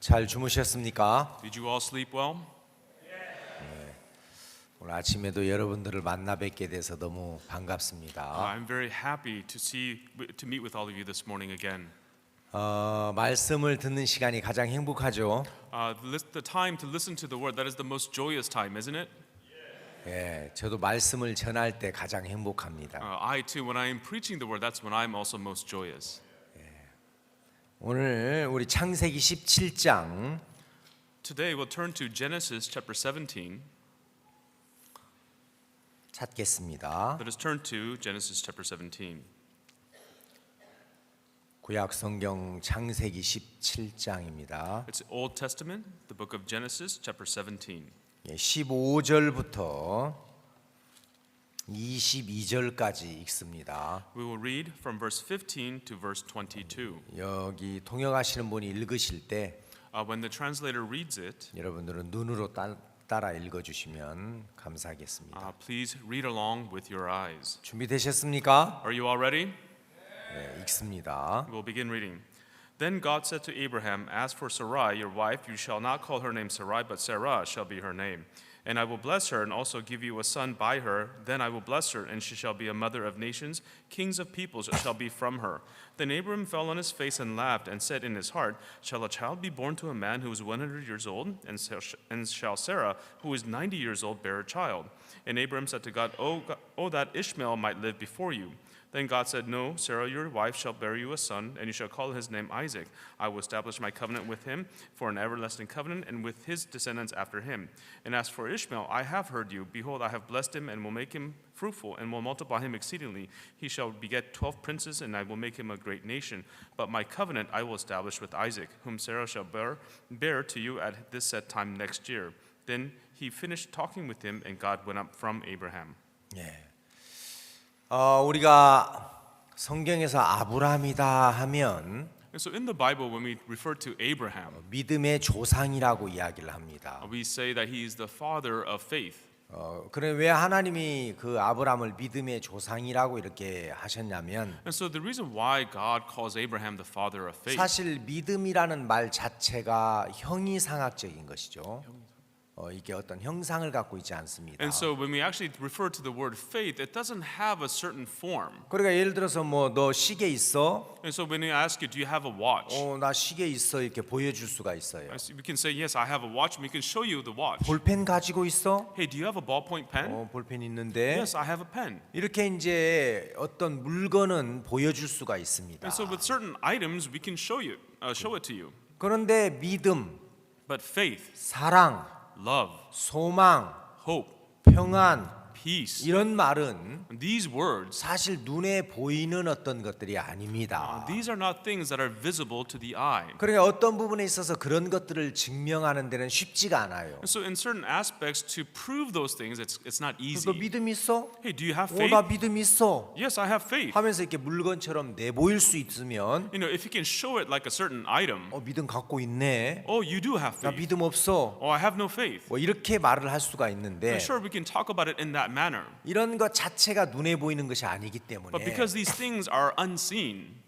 잘 주무셨습니까? Did you all sleep well? 오늘 아침에도 여러분들을 만나 뵙게 돼서 너무 반갑습니다. I'm very happy to meet with all of you this morning again. 말씀을 듣는 시간이 가장 행복하죠. The time to listen to the word, that is the most joyous time, isn't it? 예, 저도 말씀을 전할 때 가장 행복합니다. I too, when I am preaching the word, that's when I'm also most joyous. 오늘 우리 창세기 17장 Today we'll turn to Genesis chapter 17. 찾겠습니다. Let us turn to Genesis chapter 17. 구약 성경 창세기 17장입니다. It's Old Testament, the book of Genesis chapter 17. 15절부터 22절까지 읽습니다. We will read from verse 15 to verse 22. 여기 통역하시는 분이 읽으실 때 When the translator reads it, 여러분들은 눈으로 따라 읽어주시면 감사하겠습니다. please read along with your eyes. 준비되셨습니까? Are you all ready? 네, 읽습니다. We'll begin reading. Then God said to Abraham, As for Sarai, your wife, you shall not call her name Sarai, but Sarah shall be her name. And I will bless her and also give you a son by her. Then I will bless her, and she shall be a mother of nations. Kings of peoples shall be from her. Then Abram fell on his face and laughed and said in his heart, Shall a child be born to a man who is 100 years old? And shall Sarah, who is 90 years old, bear a child? And Abram said to God, Oh, that Ishmael might live before you. Then God said, No, Sarah your wife shall bear you a son, and you shall call his name Isaac. I will establish my covenant with him for an everlasting covenant, and with his descendants after him. And as for Ishmael, I have heard you. Behold, I have blessed him, and will make him fruitful, and will multiply him exceedingly. He shall beget 12 princes, and I will make him a great nation. But my covenant I will establish with Isaac, whom Sarah shall bear to you at this set time next year. Then he finished talking with him, and God went up from Abraham. 예. 우리가 성경에서 아브라함이다 하면 And so in the Bible, when we refer to Abraham, 믿음의 조상이라고 이야기를 합니다. we say that he is the father of faith. 그래 왜 하나님이 그 아브라함을 믿음의 조상이라고 이렇게 하셨냐면 And so the reason why God calls Abraham the father of faith, 사실 믿음이라는 말 자체가 형이상학적인 것이죠. 이게 어떤 형상을 갖고 있지 않습니다. and so when we actually refer to the word faith, it doesn't have a certain form. 그러니까 예를 들어서 뭐 너 시계 있어? And so when we ask you, do you have a watch? 나 시계 있어 이렇게 보여줄 수가 있어요. We can say, yes, I have a watch, and we can show you the watch. 볼펜 가지고 있어? Hey, do you have a ballpoint pen? 볼펜 있는데 Yes, I have a pen. 이렇게 이제 어떤 물건은 보여줄 수가 있습니다. And so with certain items, we can show it to you. 그런데 믿음, But faith, 사랑, love, 소망, hope, 평안 peace, 이런 말은 these words, 사실 눈에 보이는 어떤 것들이 아닙니다. these are not things that are visible to the eye. 그러니까 어떤 부분에 있어서 그런 것들을 증명하는 데는 쉽지가 않아요. And so in certain aspects, to prove those things, it's not 너 easy. 믿음 있어? Hey, do you have 나 faith? 믿음 있어. Yes, I have faith. 하면서 이렇게 물건처럼 내보일 수 있으면 You know, if you can show it like a certain item, 믿음 갖고 있네. oh, you do have 나 faith. 믿음 없어. Oh, I have no faith. 뭐 이렇게 말을 할 수가 있는데 And sure, we can talk about it in that manner. 이런 것 자체가 눈에 보이는 것이 아니기 But 때문에 because these things are unseen,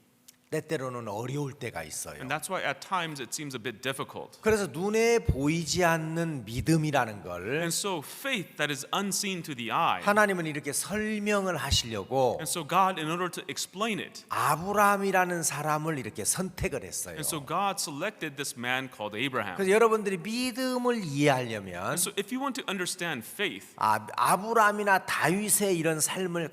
때때로는 어려울 때가 있어요. and that's why at times it seems a bit difficult. 그래서 눈에 보이지 않는 믿음이라는 걸 And so faith that is unseen to the eye. 하나님은 이렇게 설명을 하시려고 And so God, in order to explain it, 아브라함이라는 사람을 이렇게 선택을 했어요. and so God selected this man called Abraham. 그래서 여러분들이 믿음을 이해하려면 And so if you want to understand faith, 아브라함이나 다윗의 이런 삶을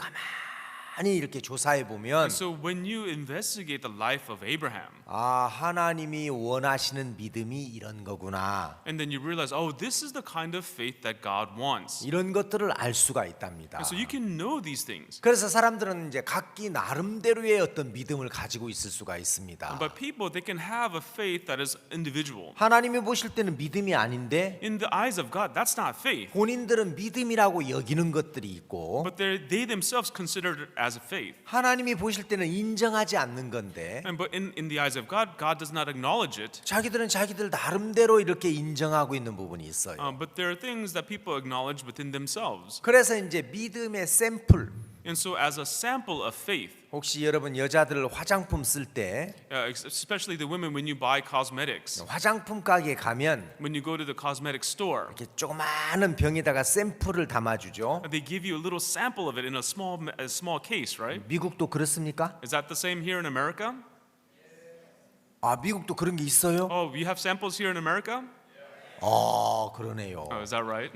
가만히 이렇게 조사해 보면 and so when you investigate the life of Abraham, 하나님이 원하시는 믿음이 이런 거구나. and then you realize, oh, this is the kind of faith that God wants. 이런 것들을 알 수가 있답니다. And so you can know these things. 그래서 사람들은 이제 각기 나름대로의 어떤 믿음을 가지고 있을 수가 있습니다. But people, they can have a faith that is individual. 하나님이 보실 때는 믿음이 아닌데 In the eyes of God, that's not faith. 본인들은 믿음이라고 여기는 것들이 있고 But they themselves consider it as a faith. 하나님이 보실 때는 인정하지 않는 건데 And but in the eyes of God, God does not acknowledge it. 자기들은 자기들 나름대로 이렇게 인정하고 있는 부분이 있어요. But there are things that people acknowledge within themselves. 그래서 이제 믿음의 샘플 And so as a sample of faith, 혹시 여러분 여자들 화장품 쓸 때 especially the women when you buy cosmetics. 화장품 가게 가면 When you go to the cosmetic store, 이렇게 조그마한 병에다가 샘플을 담아주죠. they give you a little sample of it in a small case, right? 미국도 그렇습니까? Is that the same here in America? 아, 미국도 그런 게 있어요? Oh, we have samples here in America? 그러네요. Oh, is that right?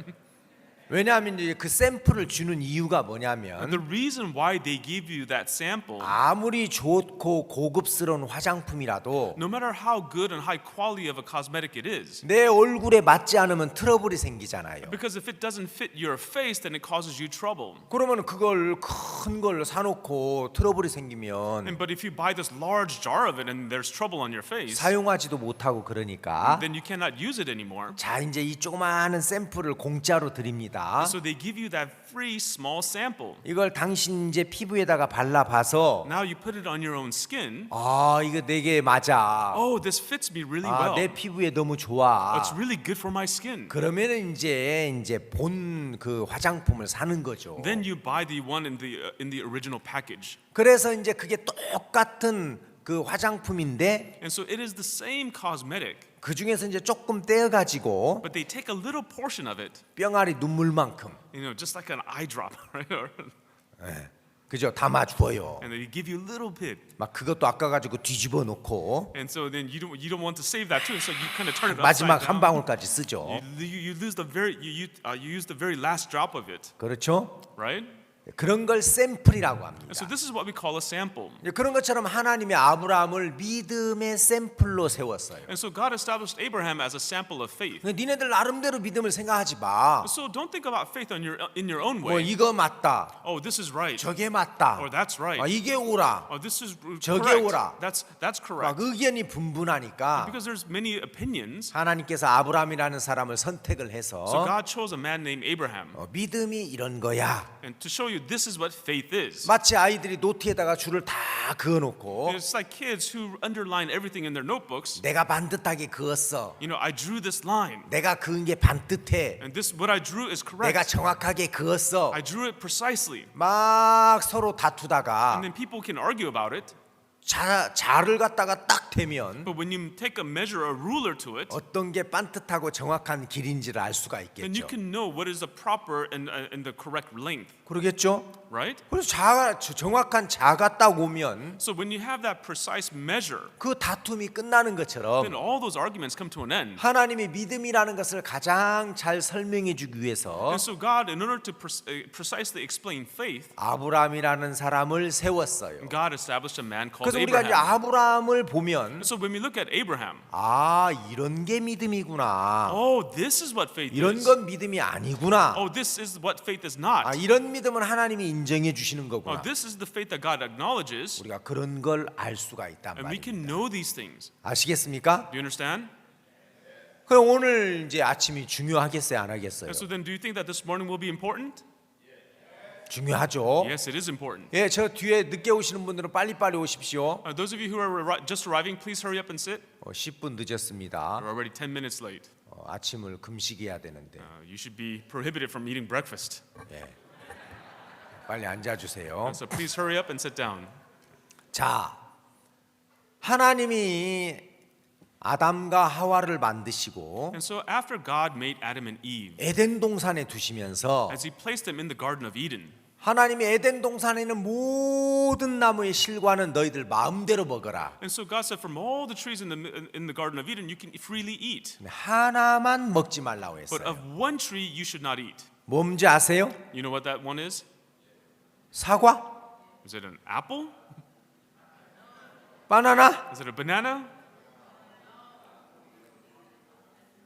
왜냐하면 이제 그 샘플을 주는 이유가 뭐냐면 The reason why they give you that sample, 아무리 좋고 고급스러운 화장품이라도 no matter how good and high quality of a cosmetic it is, 내 얼굴에 맞지 않으면 트러블이 생기잖아요. because if it doesn't fit your face, then it causes you trouble. 그러면 그걸 큰 걸 사놓고 트러블이 생기면 But if you buy this large jar of it and there's trouble on your face, 사용하지도 못하고 그러니까 then you cannot use it anymore. 자, 이제 이 조그마한 샘플을 공짜로 드립니다. So they give you that free small sample. 이걸 당신 이제 피부에다가 발라봐서 Now you put it on your own skin. 이거 내게 맞아. Oh, this fits me really well. 내 피부에 너무 좋아. It's really good for my skin. 그러면은 이제 본 그 화장품을 사는 거죠. Then you buy the one in the original package. 그래서 이제 그게 똑같은 그 화장품인데 And so it is the same cosmetic, 그 중에서 이제 조금 떼어가지고 but they take a little portion of it, 뿅아리 눈물만큼, just like an eye drop, right? 그죠? 담아주어요. And they give you a little bit. 막 그것도 아까가지고 뒤집어 놓고 And so then you don't want to save that too, so you kind of turn it 마지막 upside 한 down. 방울까지 쓰죠. You lose the very you use the very last drop of it, 그렇죠? right? 그런 걸 샘플이라고 합니다. And so this is what we call a sample. 그런 것처럼 하나님이 아브라함을 믿음의 샘플로 세웠어요. And so God established Abraham as a sample of faith. 니네들 나름대로 믿음을 생각하지 마. So don't think about faith in your own 뭐 way. 이거 맞다, Oh, this is right. 저게 맞다, Or that's right. 이게 옳아. Oh, this is 저게 correct. 옳아. That's 막 correct. 의견이 분분하니까 Because there's many opinions. 하나님께서 아브라함이라는 사람을 선택을 So 해서 God chose a man named Abraham, 믿음이 이런 거야. and to show you this is what faith is. 마치 아이들이 노트에다가 줄을 다 그어놓고 It's like kids who underline everything in their notebooks. 내가 반듯하게 그었어. I drew this line, 내가 그은 게 반듯해. and this what I drew is 내가 correct. 정확하게 그었어. I drew it precisely. 막 서로 다투다가 And then people can argue about it, 자를 갖다가 딱 대면 but when you take a measure, a ruler to it, 어떤 게 반듯하고 정확한 길인지를 알 수가 then you 있겠죠. can know what is the proper and the correct length, 그러겠죠? right? 그래서 정확한 자가 딱 오면 So when you have that precise measure, 그 다툼이 끝나는 then 것처럼 all those arguments come to an end. 하나님이 믿음이라는 것을 가장 잘 설명해 주기 위해서 And so God, in order to precisely explain faith, 아브라함이라는 사람을 세웠어요. God established a man called 그래서 우리가 이제 Abraham. 아브라함을 보면 So when we look at Abraham, 이런 게 믿음이구나. oh, this is what faith 이런 is. 건 믿음이 아니구나. Oh, this is what faith is not. 이런 믿음은 하나님이 인정해 주시는 Oh, 거구나. this is the faith that God acknowledges, 우리가 그런 걸 알 수가 있단 and we 말이에요. can know these things. 아시겠습니까? Do you understand? 그럼 오늘 이제 아침이 중요하겠어요, 안 하겠어요? And so then, do you think that this morning will be important? 중요하죠. Yes, it is important. 예, 저 뒤에 늦게 오시는 분들은 빨리빨리 오십시오. Those of you who are just arriving, please hurry up and sit. 10분 늦었습니다. We're already 10 minutes late. 아침을 금식해야 되는데. You should be prohibited from eating breakfast. 예. 빨리 앉아주세요. So please hurry up and sit down. 자, 하나님이 아담과 하와를 만드시고 And so after God made Adam and Eve, 에덴 동산에 두시면서 as He placed them in the Garden of Eden, 하나님이 에덴 동산에 있는 모든 나무의 실과는 너희들 마음대로 먹어라. and so God said, from all the trees in the Garden of Eden, you can freely eat, 하나만 먹지 말라고 but 했어요. of one tree you should not eat. 뭔지 아세요? You know what that one is? 사과? Is it an apple? 바나나? Is it a banana?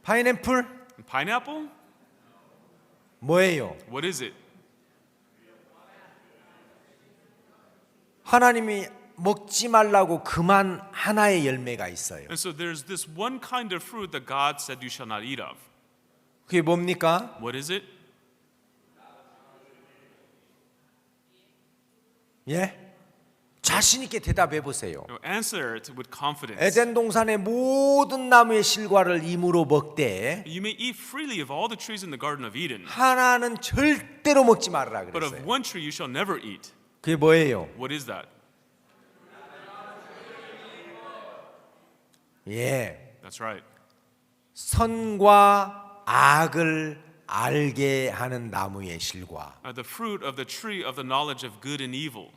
파인애플? Pineapple? 뭐예요? What is it? 하나님이 먹지 말라고 그만 하나의 열매가 있어요. And so there's this one kind of fruit that God said you shall not eat of. 그게 뭡니까? What is it? 예? 자신 있게 대답해 보세요. No, answer it with confidence. 에덴 동산의 모든 나무의 실과를 임으로 먹되 You may eat freely of all the trees in the Garden of Eden, 하나는 절대로 먹지 말라 but of 그랬어요. one tree you shall never eat. 그게 뭐예요? What is that? 예, That's right. 선과 악을 알게 하는 나무의 실과. The fruit of the tree of the knowledge of good and evil.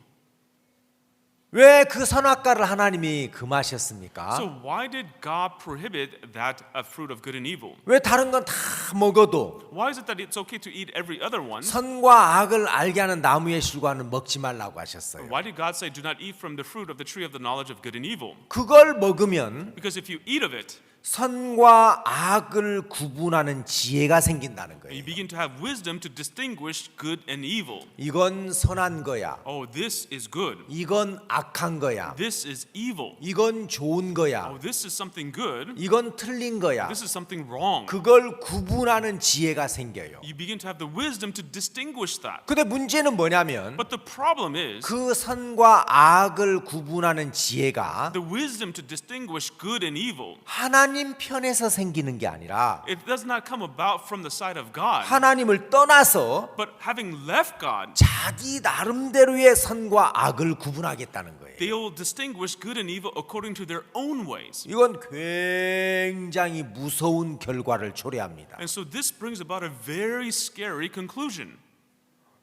왜 그 선악과를 하나님이 금하셨습니까? So why did God prohibit that fruit of good and evil? 왜 다른 건 다 먹어도 Why is it that it's okay to eat every other one? 선과 악을 알게 하는 나무의 실과는 먹지 말라고 하셨어요. Why did God say do not eat from the fruit of the tree of the knowledge of good and evil? 그걸 먹으면 Because if you eat of it, 선과 악을 구분하는 지혜가 생긴다는 you 거예요. begin to have wisdom to distinguish good and evil. 이건 선한 거야. Oh, this is good. 이건 악한 거야. This is evil. 이건 좋은 거야. Oh, this is something good. 이건 틀린 거야. This is something wrong. 그걸 구분하는 지혜가 생겨요. You begin to have the wisdom to distinguish that. 근데 문제는 뭐냐면 But the problem is 그 선과 악을 구분하는 지혜가 the wisdom to distinguish good and evil. 하나님 편에서 생기는 게 아니라 It does not come about from the side of God, 하나님을 떠나서 but having left God, 자기 나름대로의 선과 악을 구분하겠다는 거예요. they will distinguish good and evil according to their own ways. 이건 굉장히 무서운 결과를 초래합니다. And so this brings about a very scary conclusion.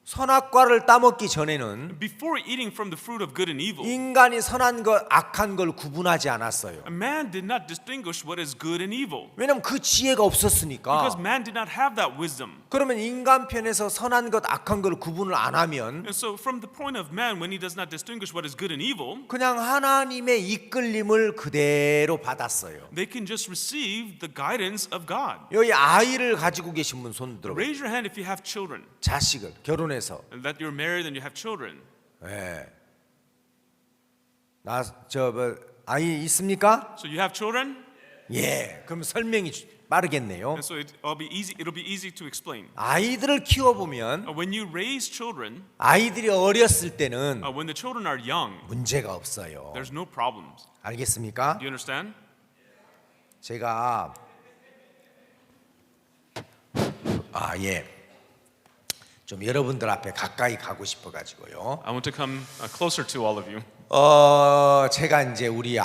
선악과를 따먹기 전에는 Before eating from the fruit of good and evil, 인간이 선한 것, 악한 걸 구분하지 않았어요. man did not distinguish what is good and evil. 왜냐면 그 지혜가 없었으니까. Because man did not have that wisdom. 그러면 인간 편에서 선한 것, 악한 걸 구분을 안 하면 And so from the point of man, when he does not distinguish what is good and evil, 그냥 하나님의 이끌림을 그대로 받았어요. they can just receive the guidance of God. 여기 아이를 가지고 계신 분 손 들어. Raise your hand if you have children, 자식을 결혼해서. and that you're married and you have children. 예. 뭐 아이 있습니까? So you have children? 예. 그럼 설명이 빠르겠네요. And so it'll be easy to explain. 아이들을 키워 보면 When you raise children, 아이들이 어렸을 때는 when the children are young, 문제가 없어요. there's no problems. 알겠습니까? Do you understand? 제가 예. 좀 여러분들 앞에 가까이 가고 싶어 가지고요. I want to come closer to all of you. 제가 이제 우리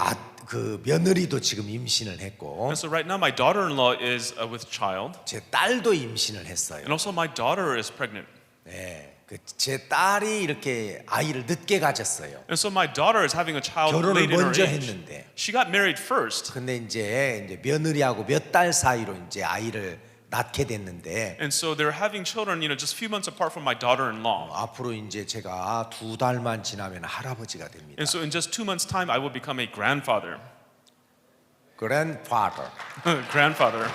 그 며느리도 지금 임신을 했고 And so right now my daughter-in-law is with child, 제 딸도 임신을 했어요. and also my daughter is pregnant. 네, 제 딸이 이렇게 아이를 늦게 가졌어요. And so my daughter is having a child 결혼을 late in her 먼저 age. 했는데, She got married first. 근데 이제 며느리하고 몇 달 사이로 이제 아이를 낳게 됐는데, And so they're having children, just a few months apart from my daughter-in-law. 앞으로 이제 제가 2달만 지나면 할아버지가 됩니다. And so in just 2 months' time, I will become a grandfather. Grandfather. Grandfather.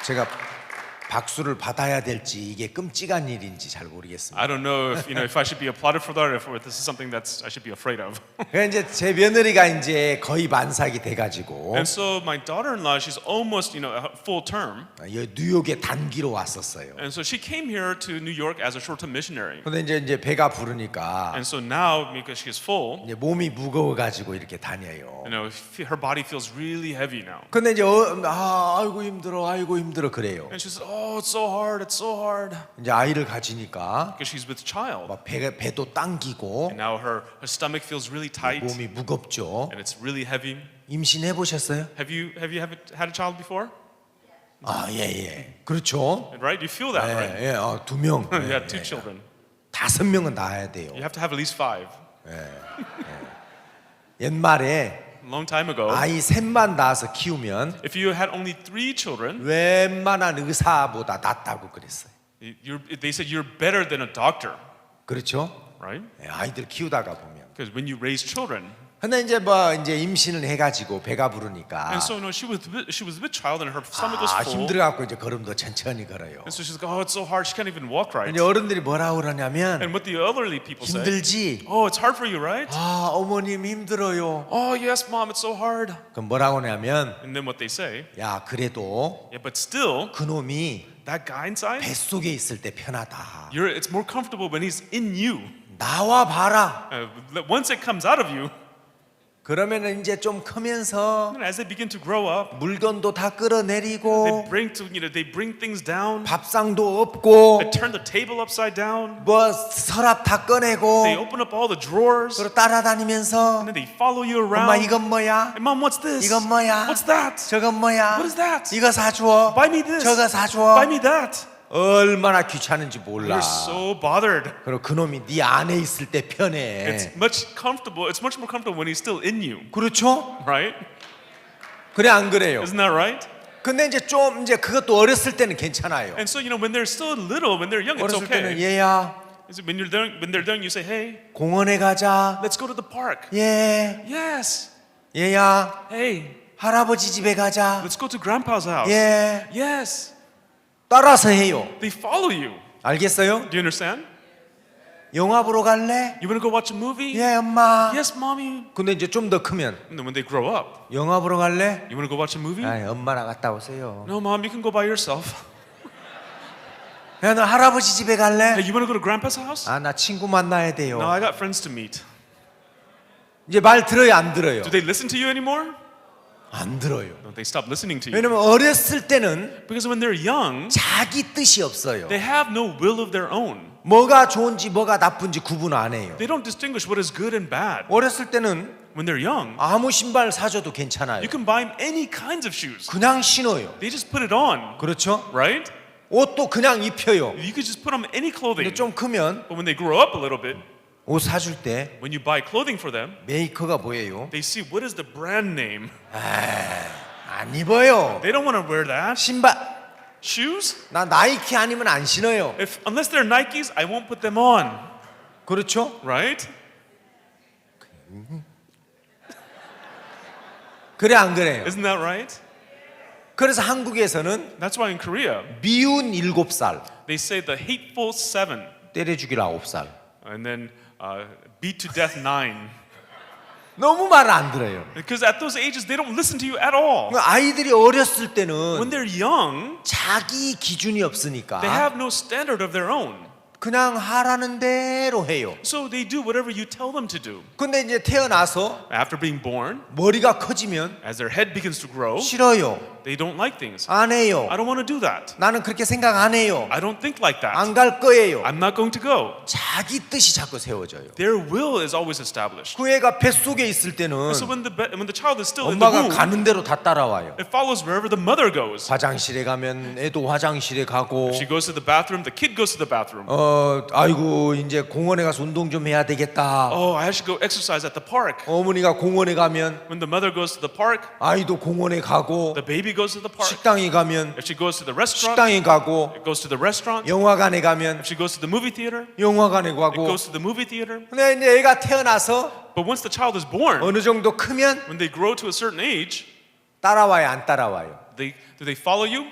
제가 박수를 받아야 될지 이게 끔찍한 일인지 잘 모르겠습니다. I don't know if I should be applauded for that, or if this is something that I should be afraid of. 그러니까 이제 제 며느리가 이제 거의 만삭이 돼가지고 And so my daughter-in-law, she's almost full term. 뉴욕에 단기로 왔었어요. And so she came here to New York as a short-term missionary. 근데 이제 배가 부르니까 And so now, because she's full, 이제 몸이 무거워가지고 이렇게 다녀요. her body feels really heavy now. 근데 이제 아이고 힘들어 그래요. And she says, "Oh, it's so hard. It's so hard." 이제 아이를 가지니까 Because she's with child. 막 배도 당기고 And now her stomach feels really tight, 몸이 무겁죠. and it's really heavy. 임신해 보셨어요? Have you had a child before? 예. 그렇죠. Right? You feel that, right? 예, 2명. You have 2 children. 5명은 낳아야 돼요. You have to have at least 5. 옛말에 A long time ago, 아이 셋만 낳아서 키우면 if you had only 3 children, 웬만한 의사보다 낫다고 그랬어요. they said you're better than a doctor, 그렇죠? right? 아이들 키우다가 보면. Because when you raise children, 근데 이제 임신을 해가지고 배가 부르니까 and so she was with child, and her stomach was full. 힘들어갖고 이제 걸음도 천천히 걸어요. And so she's like, "Oh, it's so hard. She can't even walk right." 이제 어른들이 뭐라고 그러냐면 And what the elderly people say, 힘들지? "Oh, it's hard for you, right?" 어머님 힘들어요. "Oh, yes, mom, it's so hard." 그럼 뭐라고 하냐면 And then what they say, 야 그래도 "Yeah, but still, 그놈이 that guy inside, 뱃속에 있을 때 편하다. it's more comfortable when he's in you. 나와 봐라. Once it comes out of you, 그러면은 이제 좀 크면서 And as they begin to grow up, 물건도 다 they 끌어내리고 bring things down. 밥상도 없고 They turn the table upside down. 뭐 서랍 다 꺼내고 They open up all the drawers. 그리고 따라다니면서 And then they follow you 엄마 around. 이건 뭐야? Hey, Mom, what's this? 이건 뭐야? What's that? 저건 뭐야? What is that? 이거 사주어. Buy me this. 저거 사주어. Buy me that. 얼마나 귀찮은지 몰라. You're so bothered. 그리고 그놈이 네 안에 있을 때 It's 편해. much comfortable. It's much more comfortable when he's still in you, 그렇죠? right? 그래 안 그래요? Isn't that right? 근데 이제 좀 이제 그것도 어렸을 때는 괜찮아요. And so when they're still little, when they're young, it's 어렸을 때는 okay. 얘야 Is it when they're young, you say, "Hey, 공원에 가자. let's go to the park." 예, Yes. 얘야 Hey, 할아버지 집에 가자. let's go to Grandpa's house. 예, Yes. 따라서 해요. They follow you. 알겠어요? Do you understand? 영화 보러 갈래? You want to go watch a movie? 예, 엄마. Yes, mommy. 근데 이제 좀 더 크면 And then when they grow up, 영화 보러 갈래? you want to go watch a movie? 아, 엄마랑 갔다 오세요. No, mom, you can go by yourself. 야, 너 할아버지 집에 Hey, 갈래? you want to go to Grandpa's house? 아, 나 친구 만나야 돼요. No, I got friends to meet. 이제 말 들어요, 안 들어요? Do they listen to you anymore? 안 들어요. No, they stop listening to you. 왜냐면 어렸을 때는 Because when they're young, 자기 뜻이 없어요. they have no will of their own. 뭐가 좋은지 뭐가 나쁜지 구분 안 해요. They don't distinguish what is good and bad. 어렸을 때는 When they're young, 아무 신발 사줘도 괜찮아요. you can buy them any kinds of shoes. 그냥 신어요. They just put it on, 그렇죠? right? 옷도 그냥 입혀요. You could just put on any clothing. 근데 좀 크면 But when they grow up a little bit, 옷 사줄 때 when you buy clothing for them, 메이커가 뭐예요? they see what is the brand name. 안 입어요. They don't want to wear that. 신발 Shoes? 나 나이키 아니면 안 신어요. Unless they're Nikes, I won't put them on, 그렇죠? right? 그래 안 그래요? Isn't that right? 그래서 한국에서는 That's why in Korea, 미운 7살 they say the hateful 7, 때려 죽일 9살. and then beat to death 9. 너무 말을 안 들어요. Because at those ages, they don't listen to you at all. 아이들이 어렸을 When 때는 they're young, 자기 기준이 없으니까 they have no standard of their own. 그냥 하라는 대로 해요. So they do whatever you tell them to do. 근데 이제 태어나서 After being born, 머리가 커지면 as their head begins to grow, 싫어요. they don't like things. 안 해요. I don't want to do that. 나는 그렇게 생각 안 해요. I don't think like that. 안 갈 거예요. I'm not going to go. 자기 뜻이 자꾸 세워져요. Their will is always established. 그 애가 뱃속에 있을 때는 So when the child is still in the 엄마가 womb, 가는 대로 다 따라와요. it follows wherever the mother goes. 화장실에 가면 애도 화장실에 가고 She goes to the bathroom, the kid goes to the bathroom. 아이고 이제 공원에 가서 운동 좀 해야 되겠다. Oh, I should go exercise at the park. 어머니가 공원에 가면 When the mother goes to the park, 아이도 공원에 가고 the baby goes to the park. 식당에 가면 If she goes to the restaurant, 식당에 가고 it goes to the restaurant. 영화관에 가면 If she goes to the movie theater, 영화관에 it 가고 goes to the movie theater. 근데 이제 애가 태어나서 But once the child is born, 어느 정도 크면 when they grow to a certain age, 따라와요 안 따라와요? do they follow you?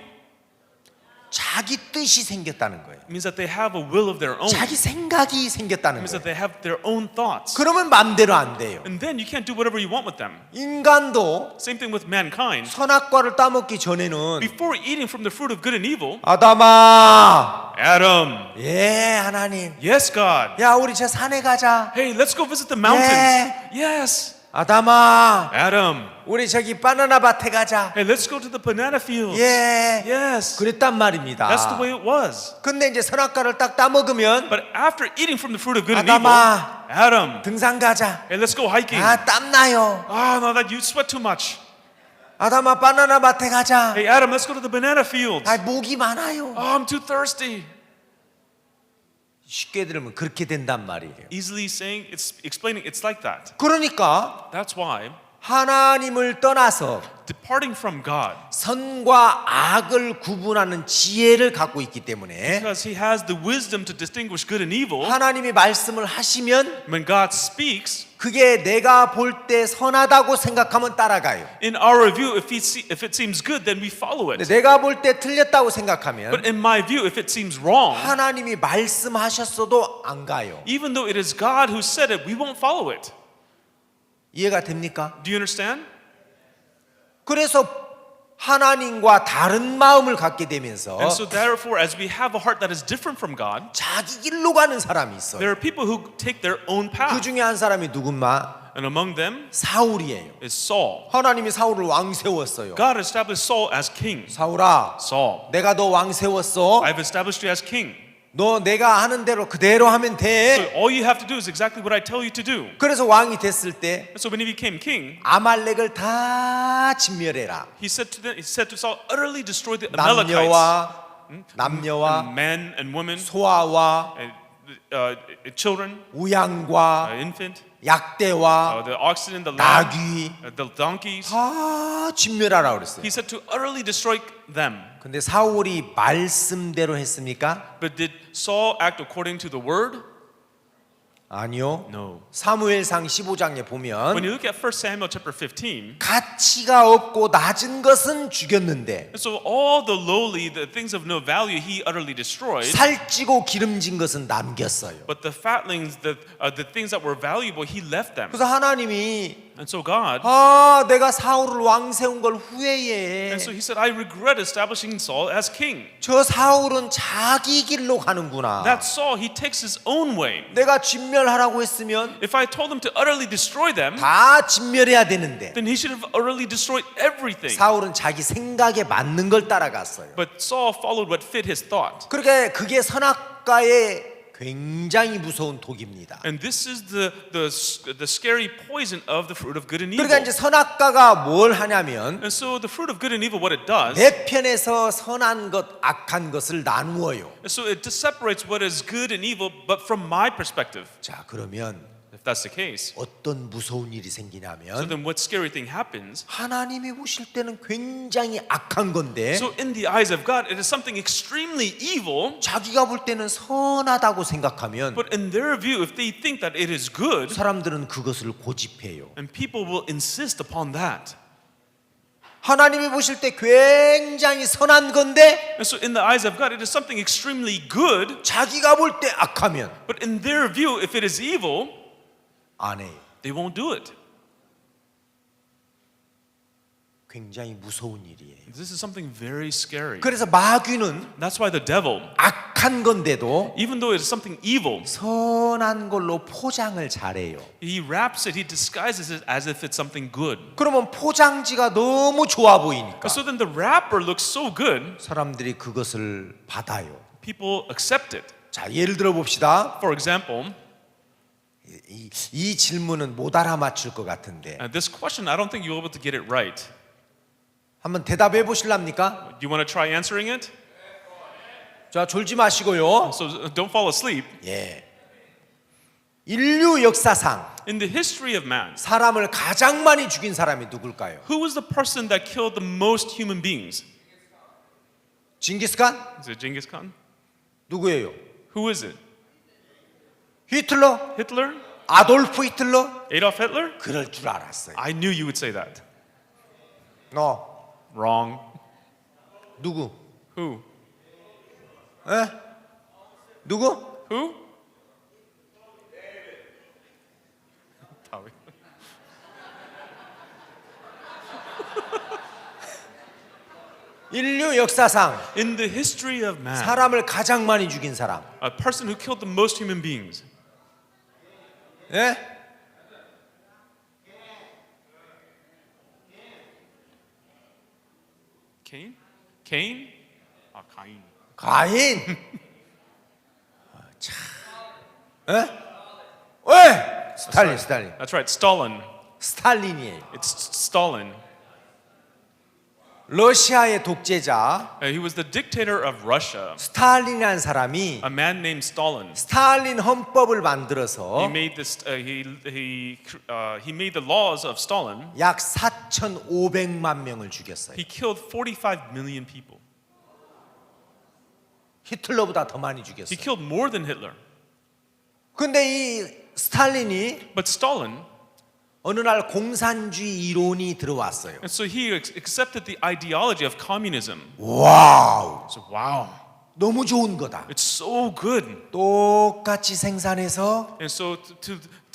자기 뜻이 생겼다는 거예요. It means that they have a will of their own. It 자기 생각이 생겼다는 means that 거예요. they have their own thoughts. 그러면 맘대로 안 돼요. And then you can't do whatever you want with them. 인간도 Same thing with mankind. 선악과를 따먹기 전에는 Before eating from the fruit of good and evil, 아담아 Adam, 예 하나님 yes, God. 야 우리 저 산에 가자. Hey, let's go visit the mountains. Yes, 아담아 Adam. 우리 저기 바나나 밭에 가자. Hey, let's go to the banana fields. 예 Yes, 그랬단 말입니다. that's the way it was. 근데 이제 선악과를 딱 따먹으면 But after eating from the fruit of good and evil, 아담아 Adam, 등산 가자. hey, let's go hiking. 아 땀나요. Ah, no, that you sweat too much. 아담아 바나나 밭에 가자. Hey, Adam, let's go to the banana fields. 아 목이 많아요. Oh, I'm too thirsty. 쉽게 들으면 그렇게 된단 말이에요. Easily saying, it's explaining, it's like that. 그러니까 That's why 하나님을 떠나서 departing from God, 선과 악을 구분하는 지혜를 갖고 있기 때문에 because He has the wisdom to distinguish good and evil. 하나님이 말씀을 하시면 When God speaks, 그게 내가 볼 때 선하다고 생각하면 따라가요. in our view, if it seems good, then we follow 근데 it. 내가 볼 때 틀렸다고 생각하면 But in my view, if it seems wrong, 하나님이 말씀하셨어도 안 가요. even though it is God who said it, we won't follow it. 이해가 됩니까? Do you understand? 그래서 하나님과 다른 마음을 갖게 되면서 And so therefore, as we have a heart that is different from God, 자기 길로 가는 사람이 있어요. there are people who take their own 그 path. 중에 한 사람이 누군가? And among them 사울이에요. is Saul. 하나님이 사울을 왕 세웠어요. God established Saul as king. 사울아, Saul, 내가 너 왕 세웠어. I've established you as king. 너 내가 하는 대로 그대로 하면 So 돼. all you have to do is exactly what I tell you to do. 그래서 왕이 됐을 때 And so when he became king, 아말렉을 다 진멸해라. he said to Saul, utterly destroy the Amalekites, 남녀와 men and women, 소아와 and, children, 우양과 infant, 약대와 the oxen and the lamb, 나귀 the donkeys. 다 진멸하라 그랬어요. He said to utterly destroy them. 근데 사울이 말씀대로 했습니까? But did Saul act according to the word? 아니요. No. 사무엘상 15장에 When 보면 you look at 1 Samuel chapter 15, 가치가 없고 낮은 것은 죽였는데 and so all the lowly, the things of no value, he utterly destroyed. 살찌고 기름진 것은 남겼어요. But the fatlings, the things that were valuable, he left them. 그래서 하나님이 And so God, 내가 사울을 왕 세운 걸 후회해. and so he said, I regret establishing Saul as king. 저 사울은 자기 길로 가는구나. That Saul, he takes his own way. 내가 진멸하라고 했으면 If I told him to utterly destroy them, 다 진멸해야 되는데 then he should have utterly destroyed everything. 사울은 자기 생각에 맞는 걸 따라갔어요. But Saul followed what fit his thought. 그러니까 그게 선악과의 굉장히 무서운 독입니다. And this is the scary poison of the fruit of good and evil. 그러니까 이제 선악과가 뭘 하냐면 And so the fruit of good and evil, what it does, 내 편에서 선한 것, 악한 것을 나누어요. and so it separates what is good and evil, but from my perspective. 자, 그러면 If that's the case, 어떤 무서운 일이 so 생기냐면 then what scary thing happens? 하나님이 보실 때는 굉장히 악한 건데 So in the eyes of God, it is something extremely evil, 자기가 볼 때는 선하다고 생각하면 but in their view, if they think that it is good, 사람들은 그것을 고집해요. and people will insist upon that. 하나님이 보실 때 굉장히 선한 건데 And so in the eyes of God, it is something extremely good, 자기가 볼 때 악하면 but in their view, if it is evil, 안 해요. they won't do it. 굉장히 무서운 일이에요. This is something very scary. 그래서 마귀는 That's why the devil, 악한 건데도 even though it is something evil, 선한 걸로 포장을 잘해요. he wraps it, he disguises it as if it's something good. 그러면 포장지가 너무 좋아 보이니까 So then the wrapper looks so good, 사람들이 그것을 받아요. people accept it. 자, 예를 들어 봅시다. For example, 이 질문은 못 알아맞힐 것 같은데 this question, I don't think you'll be able to get it right. 한번 대답해 보실랍니까? Do you want to try answering it? 자, 졸지 마시고요. So don't fall asleep. 예. 인류 역사상 In the history of man, 사람을 가장 많이 죽인 사람이 누굴까요? who was the person that killed the most human beings? 징기스칸? Is it Genghis Khan? 누구예요? Who is it? 히틀러? Hitler? 아돌프 히틀러? Adolf Hitler? 그럴 줄 알았어요. I knew you would say that. 너 Wrong. 누구? Who? 에? 누구? Who? David. 인류 역사상 In the history of man, 사람을 가장 많이 죽인 사람. a person who killed the most human beings. 예? Cain? Cain? Cain. 가인. 참. 에? 왜? 스탈린, 스탈린. That's right, Stalin. 스탈린이에요. It's Stalin. 러시아의 독재자 He was the dictator of Russia. 스탈린이라는 사람이 A man named Stalin. 스탈린 헌법을 He 만들어서 made this. He made the laws of Stalin. 약 4,500만 명을 죽였어요. He killed 45 million people. 히틀러보다 더 많이 He 죽였어요. killed more than Hitler. 근데 이 스탈린이 But Stalin, 어느 날 공산주의 이론이 들어왔어요. and so he accepted the ideology of communism. 와우, So wow, 너무 좋은 거다. it's so good. 똑같이 생산해서 And so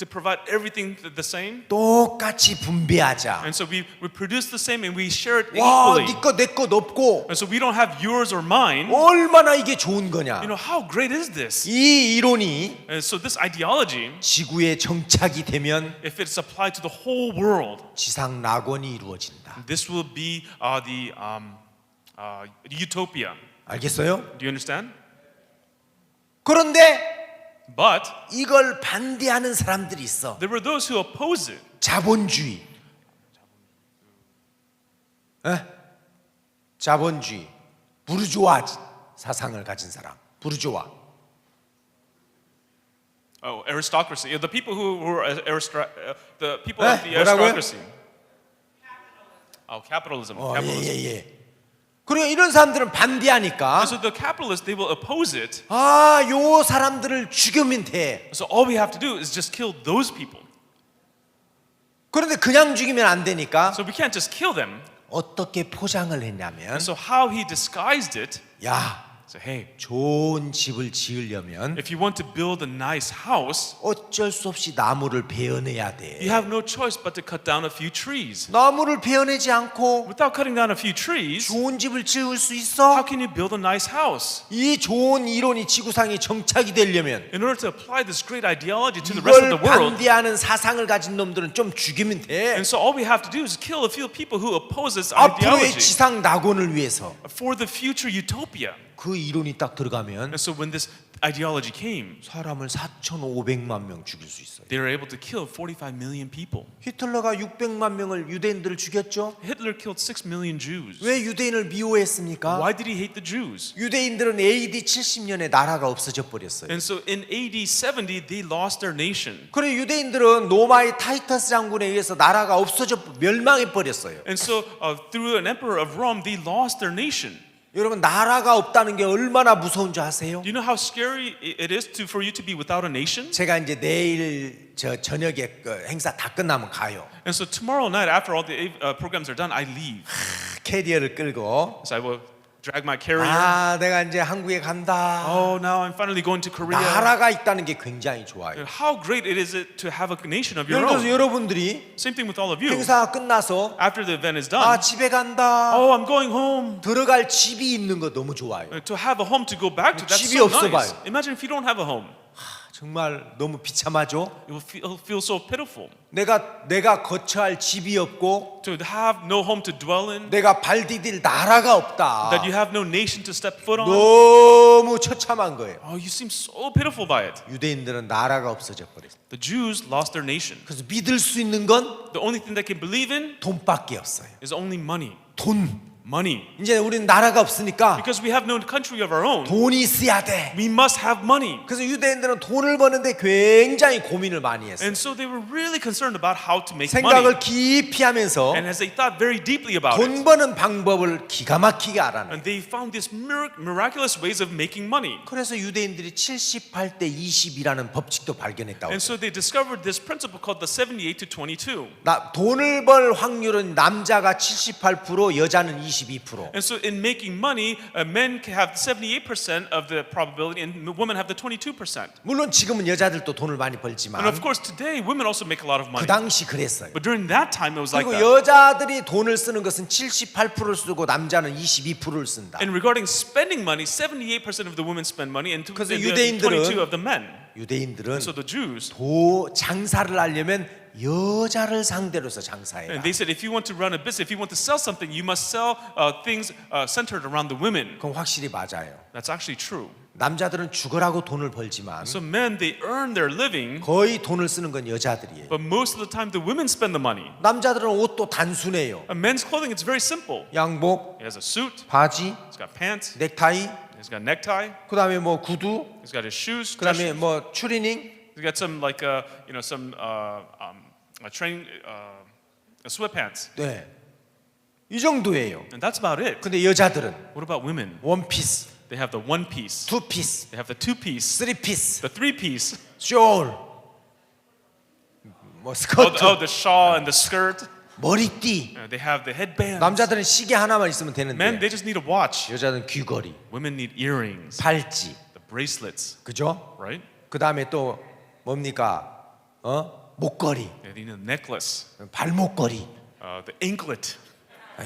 to provide everything the same. 똑같이 분배하자. And so we produce the same and we share it 와, equally. 네 거 내 것 없고 And so we don't have yours or mine. 얼마나 이게 좋은 거냐. You know, how great is this? 이 이론이 And so this ideology, 지구에 정착이 되면 if it's applied to the whole world, 지상 낙원이 이루어진다. this will be the utopia. 알겠어요? Do you understand? 그런데 But 이걸 반대하는 사람들이 있어. there were those who oppose it. 자본주의. 에? 자본주의. 부르주아 사상을 가진 사람. 부르주아. Oh, aristocracy. The people who were the people Eh? of the 뭐라고요? aristocracy. Oh, capitalism. 예, Capitalism. 예, 예. 그리고 이런 사람들은 반대하니까 And so the capitalists, they will oppose it. 아, 요 사람들을 죽이면 돼. So all we have to do is just kill those people. 그런데 그냥 죽이면 안 되니까 So we can't just kill them. 어떻게 포장을 했냐면 And so how he disguised it, 야, so hey, 좋은 집을 지으려면 if you want to build a nice house, 어쩔 수 없이 나무를 베어내야 you 돼. have no choice but to cut down a few trees. 나무를 베어내지 않고 Without cutting down a few trees, 좋은 집을 지을 수 how 있어? can you build a nice house? 이 좋은 이론이 지구상에 정착이 되려면 In order to apply this great ideology to the rest of 이걸 the world, 반대하는 사상을 가진 놈들은 좀 죽이면 돼. and so all we have to do is kill a few people who oppose this 앞으로의 ideology 지상 낙원을 위해서 for the future utopia. 그 이론이 딱 들어가면 And so when this ideology came, 사람을 4,500만 명 죽일 수 있어요. they were able to kill 45 million people. 히틀러가 600만 명을 유대인들을 죽였죠. Hitler killed 6 million Jews. 왜 유대인을 미워했습니까? Why did he hate the Jews? 유대인들은 AD 70년에 나라가 없어져 버렸어요. And so in AD 70, they lost their nation. 그리고 유대인들은 로마의 타이터스 장군에 의해서 나라가 없어져 멸망해 버렸어요. And so through an emperor of Rome, they lost their nation. 여러분 나라가 없다는 게 얼마나 무서운 줄 아세요? Do you know how scary it is for you to be without a nation? 제가 이제 내일 저녁에 그 행사 다 끝나면 가요. And so tomorrow night, after all the programs are done, I leave. 캐리어를 끌고 So I will drag my carrier. 아 내가 이제 한국에 간다. Oh, now I'm finally going to Korea. 나라가 있다는 게 굉장히 좋아요. How great it is to have a nation of your 예를 들어서 own. 여러분들이 Same thing with all of you. 행사가 끝나서 After the event is 아 done, 집에 간다. oh, I'm going home. 들어갈 집이 있는 거 너무 좋아요. To have a home to go back to, that's 집이 so 없어 nice. 봐요. Imagine if you don't have a home. 정말 너무 비참하죠. It will feel so pitiful. 내가 거처할 집이 없고 To have no home to dwell in, 내가 발 디딜 나라가 없다. that you have no nation to step foot on. 너무 처참한 거예요. Oh, you seem so pitiful by it. 유대인들은 나라가 없어져 버렸어요. The Jews lost their nation. 그래서 믿을 수 있는 건 The only thing they can believe in 돈밖에 없어요. is only money. 돈. Money. 이제 우리는 나라가 없으니까 Because we have no country of our own, 돈이 있어야 돼. we must have money. 그래서 유대인들은 돈을 버는데 굉장히 고민을 많이 했어요. And so they were really concerned about how to make money. 생각을 깊이 하면서 And as they thought very deeply about it, 돈 버는 방법을 기가 막히게 알아내. and they found these miraculous ways of making money. 그래서 유대인들이 78대 20이라는 법칙도 발견했다고. And so they discovered this principle called the 78 to 22. 돈을 벌 확률은 남자가 78%, 여자는 22%. And so in making money, men can have 78% of the probability and women have the 22%. 물론 지금은 여자들도 돈을 많이 And 벌지만 of course today, women also make a lot of 그 money. 당시 그랬어요. But during that time, it was like 그리고 that. 여자들이 돈을 쓰는 것은 78%를 쓰고 남자는 22%를 쓴다. And regarding spending money, 78% of the women spend money and 그래서 22 유대인들은 of the men. 유대인들은 So the Jews, 장사를 하려면 여자를 상대로 해서 장사해라. and they said, if you want to run a business, if you want to sell something, you must sell things centered around the women. 그건 확실히 맞아요. That's actually true. 남자들은 죽으라고 돈을 벌지만 So men, they earn their living, 거의 돈을 쓰는 건 여자들이에요. but most of the time the women spend the money. 남자들은 옷도 단순해요. A men's clothing, it's very simple. 양복, He has a suit, 바지, he's got pants, 넥타이, he's got necktie, 그다음에 뭐 구두, he's got his shoes, dress 그다음에 shoes. 뭐 추리닝, He's got some like some training sweatpants, 네. 이 정도예요. and that's about it. 근데 여자들은 What about women? 원피스, They have the one piece, 투피스, they have the two piece, 쓰리피스, the three piece, 숄, 뭐 스커트, the shawl and the skirt. 머리띠. They have the headbands. 남자들은 시계 하나만 있으면 Men, 되는데 they just need a watch. 여자는 귀걸이, Women need earrings, 팔찌, the bracelets, 그죠? right? 그 다음에 또 뭡니까? 목걸이, They need a necklace, 발목걸이. the anklet.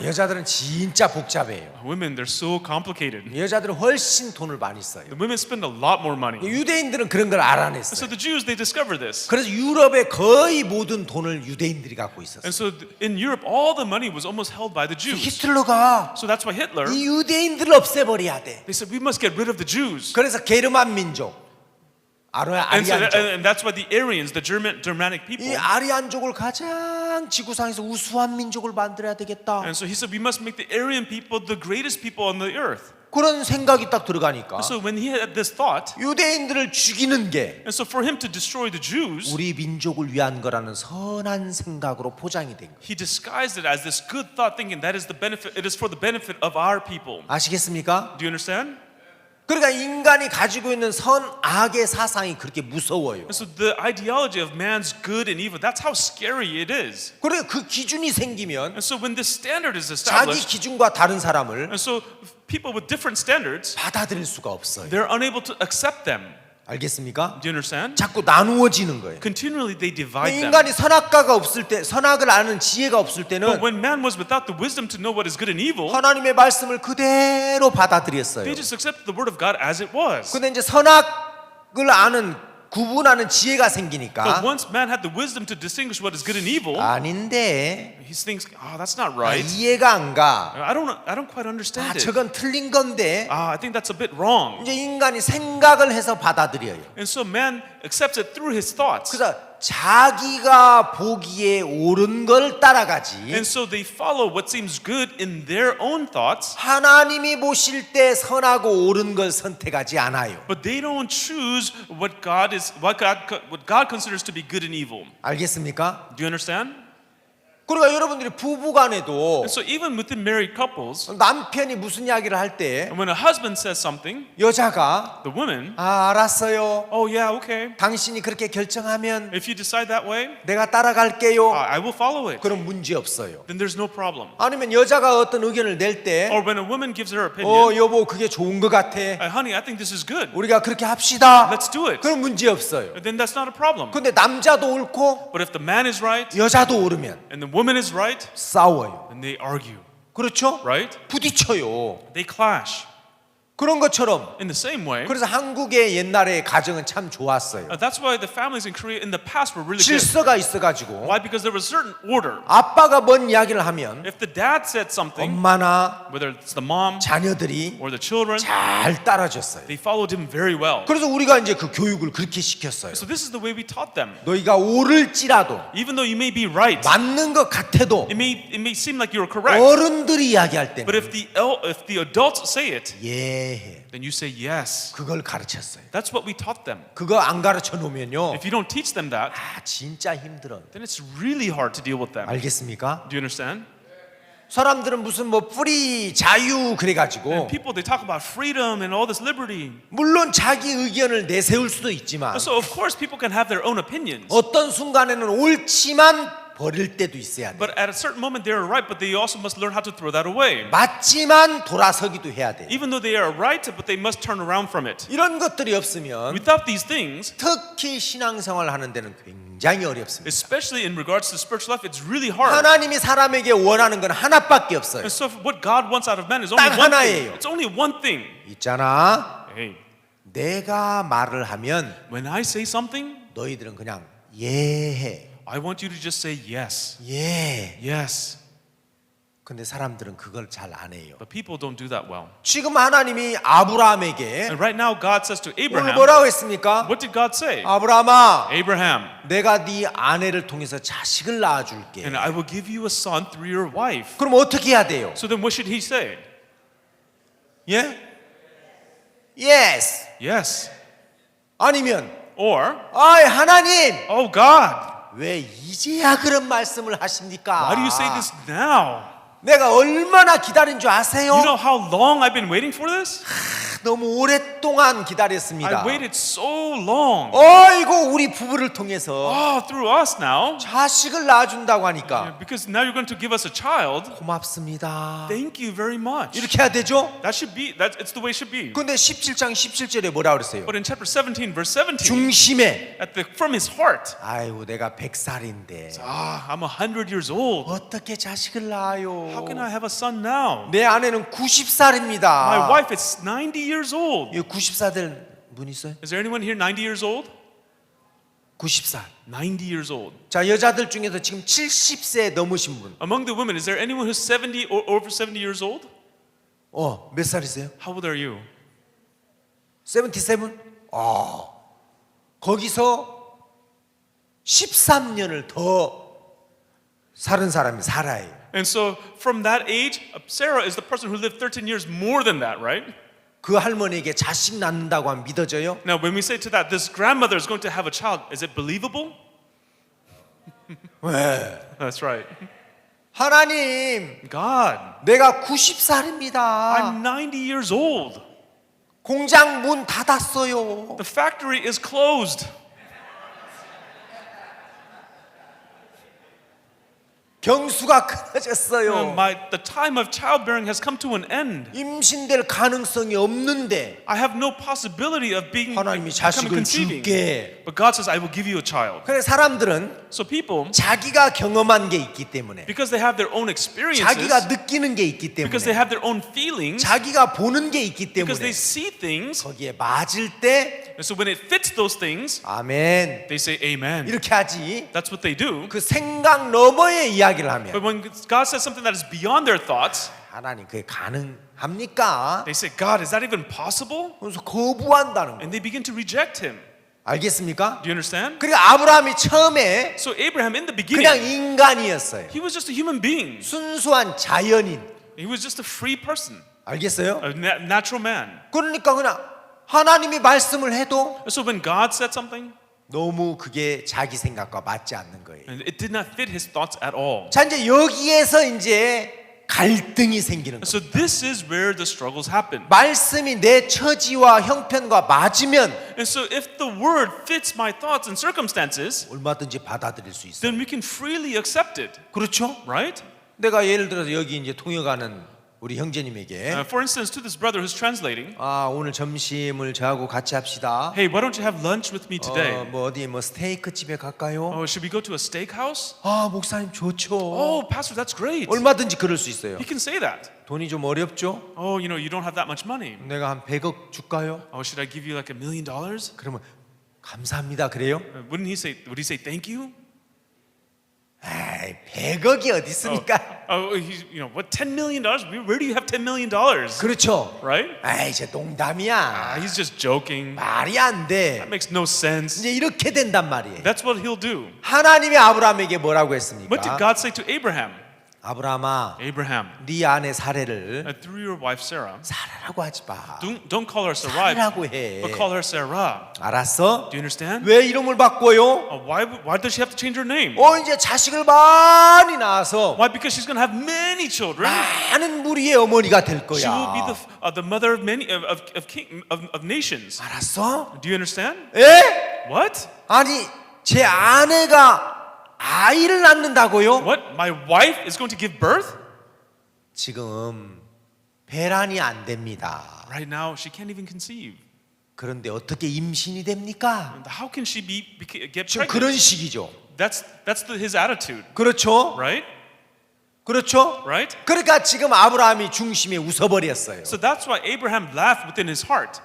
여자들은 진짜 복잡해요. Women, they're so complicated. 여자들은 훨씬 돈을 많이 써요. The women spend a lot more money. 유대인들은 그런 걸 So 알아냈어요. the Jews, they discover this. 그래서 유럽의 거의 모든 돈을 유대인들이 갖고 있었어요. And so in Europe, all the money was almost held by the Jews. 히틀러가 So that's why Hitler, 이 유대인들을 없애버려야 돼. they said, we must get rid of the Jews. 그래서 게르만 민족, 아리안족, And that's why the Aryans, the Germanic people, 이 아리안족을 가장 지구상에서 우수한 민족을 만들어야 되겠다. and so he said, we must make the Aryan people the greatest people on the earth. 그런 생각이 딱 들어가니까 So when he had this thought, 유대인들을 죽이는 게 and so for him to destroy the Jews, 우리 민족을 위한 거라는 선한 생각으로 포장이 된 거예요. he disguised it as this good thought, thinking that is the benefit. It is for the benefit of our people. 아시겠습니까? Do you understand? 그러니까 인간이 가지고 있는 선악의 사상이 그렇게 무서워요. And so the ideology of man's good and evil, that's how scary it is. 그래 그 기준이 생기면 And so when this standard is 자기 established, 기준과 다른 사람을 and so people with different standards, 받아들일 수가 없어요. they're unable to accept them. 알겠습니까? Do you understand? 자꾸 나누어지는 거예요. Continually they divide them. 인간이 선악과가 없을 때, 선악을 아는 지혜가 없을 But 때는 when man was without the wisdom to know what is good and evil, 하나님의 말씀을 그대로 받아들였어요. they just accepted the word of God as it was. 근데 이제 선악을 아는 구분하는 지혜가 But 생기니까 once man had the wisdom to distinguish what is good and evil, 아닌데 he thinks, "Oh, that's not right. 이해가 안 가. I don't quite understand it. 저건 틀린 건데 I think that's a bit wrong." 이제 인간이 생각을 해서 받아들여요. And so man accepts it through his thoughts. 그래서 자기가 보기에 옳은 걸 따라가지 And so they follow what seems good in their own thoughts, 하나님이 보실 때 선하고 옳은 걸 선택하지 않아요. but they don't choose what God considers to be good and evil. 알겠습니까? Do you understand? 그러니까 여러분들이 부부간에도 And so even within married couples, 남편이 무슨 이야기를 할 때 when a husband says something, 여자가 the woman, 알았어요. "Oh yeah, okay. 당신이 그렇게 결정하면 If you decide that way, 내가 따라갈게요. I will follow it. 그럼 문제 없어요. Then there's no problem." 아니면 여자가 어떤 의견을 낼 때 Or when a woman gives her opinion, 여보 그게 좋은 것 같아. "Honey, I think this is good. 우리가 그렇게 합시다. Let's do it." 그럼 문제 없어요. Then that's not a problem. 근데 남자도 옳고 But if the man is right 여자도 옳으면 and the woman is right, 싸워요. then they argue, 그렇죠? right? 부딪혀요. They clash. 그런 것처럼 In the same way, 그래서 한국의 옛날의 가정은 참 좋았어요. that's why the families in Korea in the past were really good. 질서가 있어가지고 Why? Because there was certain order. 아빠가 뭔 이야기를 하면 If the dad said something, 엄마나 whether it's the mom 자녀들이 or the children, 잘 따라줬어요. they followed him very well. 그래서 우리가 이제 그 교육을 그렇게 시켰어요. So this is the way we taught them. 너희가 옳을지라도 Even though you may be right, 맞는 것 같아도 it may seem like you're correct. 어른들이 이야기할 But 때는 if the adults say it, 예해. then you say yes. 그걸 가르쳤어요. That's what we taught them. 그거 안 가르쳐 놓으면요. If you don't teach them that, 진짜 힘들어요. then it's really hard to deal with them. 알겠습니까? Do you understand? 사람들은 무슨 뭐 프리 자유 그래가지고 People, they talk about freedom and all this liberty. 물론 자기 의견을 내세울 수도 있지만 So of course people can have their own opinions. 어떤 순간에는 옳지만 버릴 때도 있어야 돼. But at a certain moment they are right, but they also must learn how to throw that away. 맞지만 돌아서기도 해야 돼. Even though they are right, but they must turn around from it. 이런 것들이 없으면 Without these things, 특히 신앙생활 하는 데는 굉장히 어렵습니다. especially in regards to spiritual life, it's really hard. 하나님이 사람에게 원하는 건 하나밖에 없어요. And so what God wants out of man is only 딱 one 하나예요. thing. It's only one thing. 있잖아. Hey, 내가 말을 하면 when I say something, 너희들은 그냥 예해. I want you to just say yes. 예. Yes. 근데 사람들은 그걸 잘 안 해요. But people don't do that well. 지금 하나님이 아브라함에게 And right now God says to 오늘 Abraham, 뭐라고 했습니까? what did God say? 아브라함아, Abraham, 내가 네 아내를 통해서 자식을 낳아줄게. and I will give you a son through your wife. 그럼 어떻게 해야 돼요? So then what should he say? 예? Yes. Yes. 아니면 Or, 아이 하나님 oh God, 왜 이제야 그런 말씀을 하십니까? why do you say this now? 내가 얼마나 기다린 줄 아세요? You know how long I've been waiting for this? 너무 오랫동안 기다렸습니다. I waited so long. 어이고 우리 부부를 통해서 Oh, through us now. 자식을 낳아준다고 하니까 Because now you're going to give us a child. 고맙습니다. Thank you very much. 이렇게 해야 되죠? It's the way it should be. 근데 17장 17절에 뭐라 그랬어요? But in chapter 17, verse 17, 중심에 from his heart, 아이고 내가 100살인데 I'm 100 years old. 어떻게 자식을 낳아요? How can I have a son now? 내 아내는 90살입니다. My wife is 90 years old. 이 90살 분 있어요? Is there anyone here 90 years old? 90살. 90 years old. 자, 여자들 중에서 지금 70세 넘으신 분. Among the women, is there anyone who's 70 or over 70 years old? 몇 살이세요? How old are you? 77? 거기서 13년을 더 사는 사람이 살아요. And so from that age, Sarah is the person who lived 13 years more than that, right? 그 할머니에게 자식 낳는다고 하면 믿어져요? Now, when we say to that, this grandmother is going to have a child, is it believable? 왜? That's right. 하나님, God, 내가 90살입니다. I'm 90 years old. 공장 문 닫았어요. The factory is closed. 경수가 끊어졌어요. The time of childbearing has come to an end. 임신될 가능성이 없는데 I have no possibility of being 하나님이 becoming 자식을 conceiving. 줄게. But God says, I will give you a child. 그래 사람들은 So people, 자기가 경험한 게 있기 때문에 because they have their own experiences, 자기가 느끼는 게 있기 because they 때문에 have their own feelings, 자기가 보는 게 있기 because 때문에 they see things, 거기에 맞을 때 and so when it fits those things, 아멘 they say amen. 이렇게 하지. That's what they do. 그 생각 너머의 이야기를 하면 But when God says something that is beyond their thoughts, 하나님 그게 가능합니까? they say, God, is that even possible? 그래서 거부한다는 거. And they begin to reject him. 알겠습니까? Do you understand? 그리고 아브라함이 처음에 So Abraham in the 그냥 beginning, 인간이었어요. he was just a human being. 순수한 자연인. He was just a free person, 알겠어요? a natural man. 그러니까 그냥 하나님이 말씀을 해도 And so when God said something, 너무 그게 자기 생각과 맞지 않는 거예요. and it did not fit his thoughts at all. 자 이제 여기에서 이제 갈등이 생기는 And 거예요. so this is where the struggles happen. 말씀이 내 처지와 형편과 맞으면 And so if the word fits my thoughts and circumstances, 얼마든지 받아들일 수 있어요. then we can freely accept it, 그렇죠? right? 내가 예를 들어서 여기 이제 통역하는 우리 형제님에게 For instance, to this brother who's translating, 오늘 점심을 저하고 같이 합시다. hey, why don't you have lunch with me today? 뭐 어디 뭐 스테이크 집에 갈까요? Oh, should we go to a steakhouse? 목사님 좋죠. Oh, pastor, that's great. 얼마든지 그럴 수 있어요. He can say that. 돈이 좀 어렵죠? Oh, you don't have that much money. 내가 한 100억 줄까요? Oh, should I give you like $1 million? 그러면 감사합니다. 그래요? Would he say thank you? 에이, 100억이 어디 있습니까? What $10 million? Where do you have $10 million? 그렇죠. Right? 에이, 제 농담이야. He's just joking. 말이 안 돼. That makes no sense. 이제 이렇게 된단 말이에요. That's what he'll do. 하나님이 아브라함에게 뭐라고 What did 했습니까? God say to Abraham? 아브라함아, Abraham, 네 아내 사례를 through your wife Sarah, 사라라고 하지 마. don't call her Sarai, 사라라고 해. but call her Sarah. 알았어? Do you understand? 왜 이름을 바꿔요? Why does she have to change her name? 이제 자식을 많이 낳아서 Why? Because she's going to have many children. 많은 무리의 어머니가 될 She will be 거야. the mother of many of nations. 알았어? Do you understand? 에? What? 아니, 제 아내가 아이를 낳는다고요? What? My wife is going to give birth? 지금 배란이 안 됩니다. Right now, she can't even conceive. 그런데 어떻게 임신이 됩니까? How can she get 지금 pregnant? 그런 식이죠. That's his attitude, 그렇죠? right? 그렇죠? Right? 그러니까 지금 아브라함이 중심에 웃어버렸어요. So that's why Abraham laughed within his heart.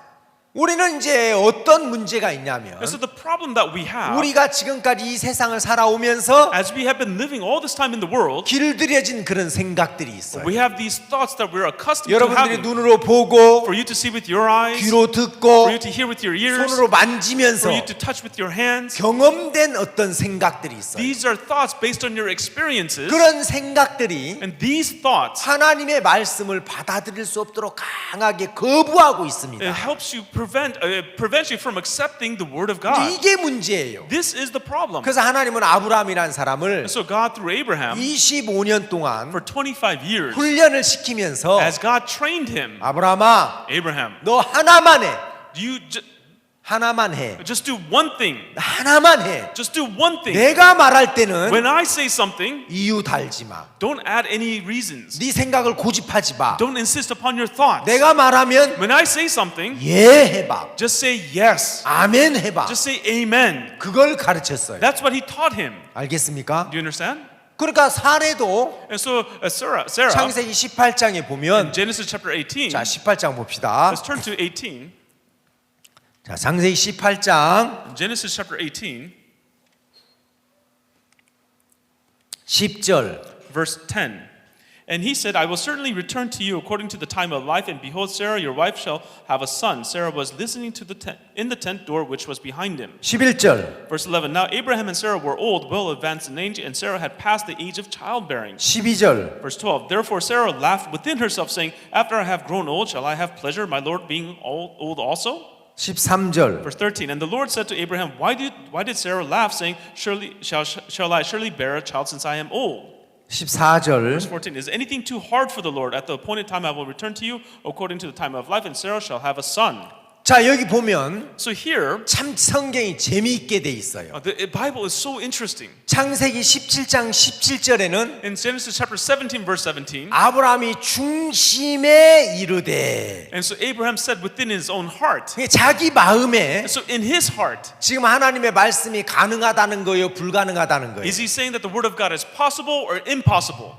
우리는 이제 어떤 문제가 있냐면 And so the problem that we have, 우리가 지금까지 이 세상을 살아오면서 as we have been living all this time in the world, 길들여진 그런 생각들이 있어요. we have these thoughts that we're accustomed to 여러분들이 having. 눈으로 보고 For you to see with your eyes, 귀로 듣고 for you to hear with your ears, 손으로 만지면서 for you to touch with your hands. 경험된 어떤 생각들이 있어요. These are thoughts based on your experiences, 그런 생각들이 and these thoughts, 하나님의 말씀을 받아들일 수 없도록 강하게 거부하고 it 있습니다. helps you prevents you from accepting the word of God. 이게 문제예요. This is the problem. 그래서 하나님은 아브라함이라는 사람을 And so God, through Abraham, 25년 동안 for 25 years, 훈련을 시키면서 as God trained him, 아브라함아, Abraham, 너 하나만 해. you 하나만 해. just do one thing. 하나만 해. Just do one thing. 내가 말할 때는 When I say something, 이유 달지 마. don't add any reasons. 네 생각을 고집하지 마. Don't insist upon your thoughts. 내가 말하면 When I say something, 예 해봐. just say yes. 아멘 해봐. Just say amen. 그걸 가르쳤어요. That's what he taught him. 알겠습니까? Do you understand? 그러니까 사례도 And so Sarah, 창세기 18장에 보면 Genesis chapter 18. 자 18장 봅시다. Let's turn to 18. 자 창세기 18장 Genesis chapter 18, 10절 verse 10. And he said, I will certainly return to you according to the time of life, and behold, Sarah, your wife, shall have a son. Sarah was listening to the tent, in the tent door which was behind him. 11절 Verse 11. Now Abraham and Sarah were old, well advanced in age, and Sarah had passed the age of childbearing. 12절 Verse 12. Therefore Sarah laughed within herself, saying, After I have grown old, shall I have pleasure, my Lord being old also? 13절 Verse 13. And the Lord said to Abraham, Why did Sarah laugh, saying, Surely shall I surely bear a child since I am old? 14절 Verse 14. Is anything too hard for the Lord? At the appointed time I will return to you according to the time of life, and Sarah shall have a son. 자 여기 보면 So here, 참 성경이 재미있게 돼 있어요. the Bible is so interesting. 창세기 17장 17절에는 In Genesis chapter 17, verse 17, 아브라함이 중심에 이르되 and so Abraham said within his own heart, 자기 마음에 so in his heart, 지금 하나님의 말씀이 가능하다는 거예요, 불가능하다는 거예요? is he saying that the word of God is possible or impossible?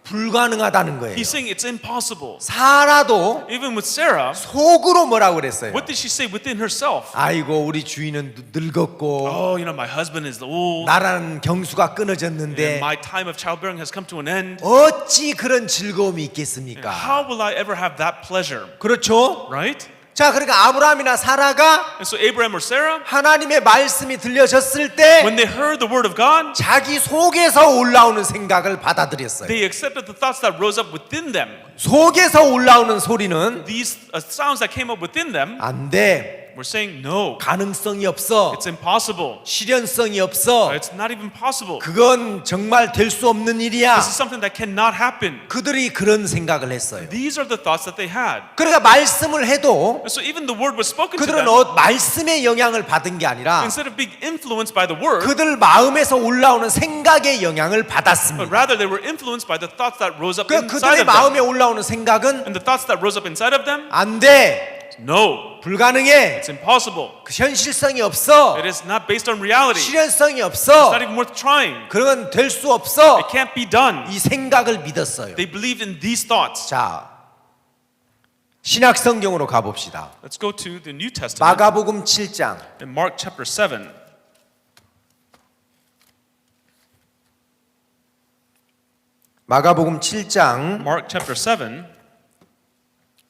불가능하다는 거예요. He's saying it's impossible. 사라도 Even with Sarah, 속으로 뭐라고 그랬어요? what did she say within herself? 아이고 우리 주인은 늙었고 Oh, my husband is old. 나라는 경수가 And 끊어졌는데 my time of childbearing has come to an end. 어찌 그런 즐거움이 있겠습니까? How will I ever have that pleasure? 그렇죠? Right? 자, 그러니까 아브라함이나 사라가 And so Abraham or Sarah, 하나님의 말씀이 들려졌을 때 when they heard the word of God, 자기 속에서 올라오는 생각을 받아들였어요. they accepted the thoughts that rose up within them. 속에서 올라오는 소리는 These sounds that came up within them 안 돼. were saying, no, 가능성이 없어. it's impossible. 실현성이 없어. It's not even possible. 그건 정말 될 수 없는 일이야. This is something that cannot happen. 그들이 그런 생각을 했어요. These are the thoughts that they had. 그러니까 말씀을 해도 And so even the word was spoken to 그들은 them. 말씀의 영향을 받은 게 아니라 Instead of being influenced by the word, 그들 마음에서 올라오는 생각의 영향을 but 받았습니다. rather they were influenced by the thoughts that rose up 그 inside 그들의 of 마음에 them. 올라오는 생각은 And the thoughts that rose up inside of them, 안 돼. no, 불가능해. it's impossible. 그 현실성이 없어. It is not based on reality. It's 실현성이 없어. not even worth trying. 그건 될 수 없어. It can't be done. 이 생각을 믿었어요. They believed in these thoughts. 자, 신약 성경으로 가봅시다. Let's go to the New Testament 마가복음 7장. in Mark chapter 7. 마가복음 7장 Mark chapter 7,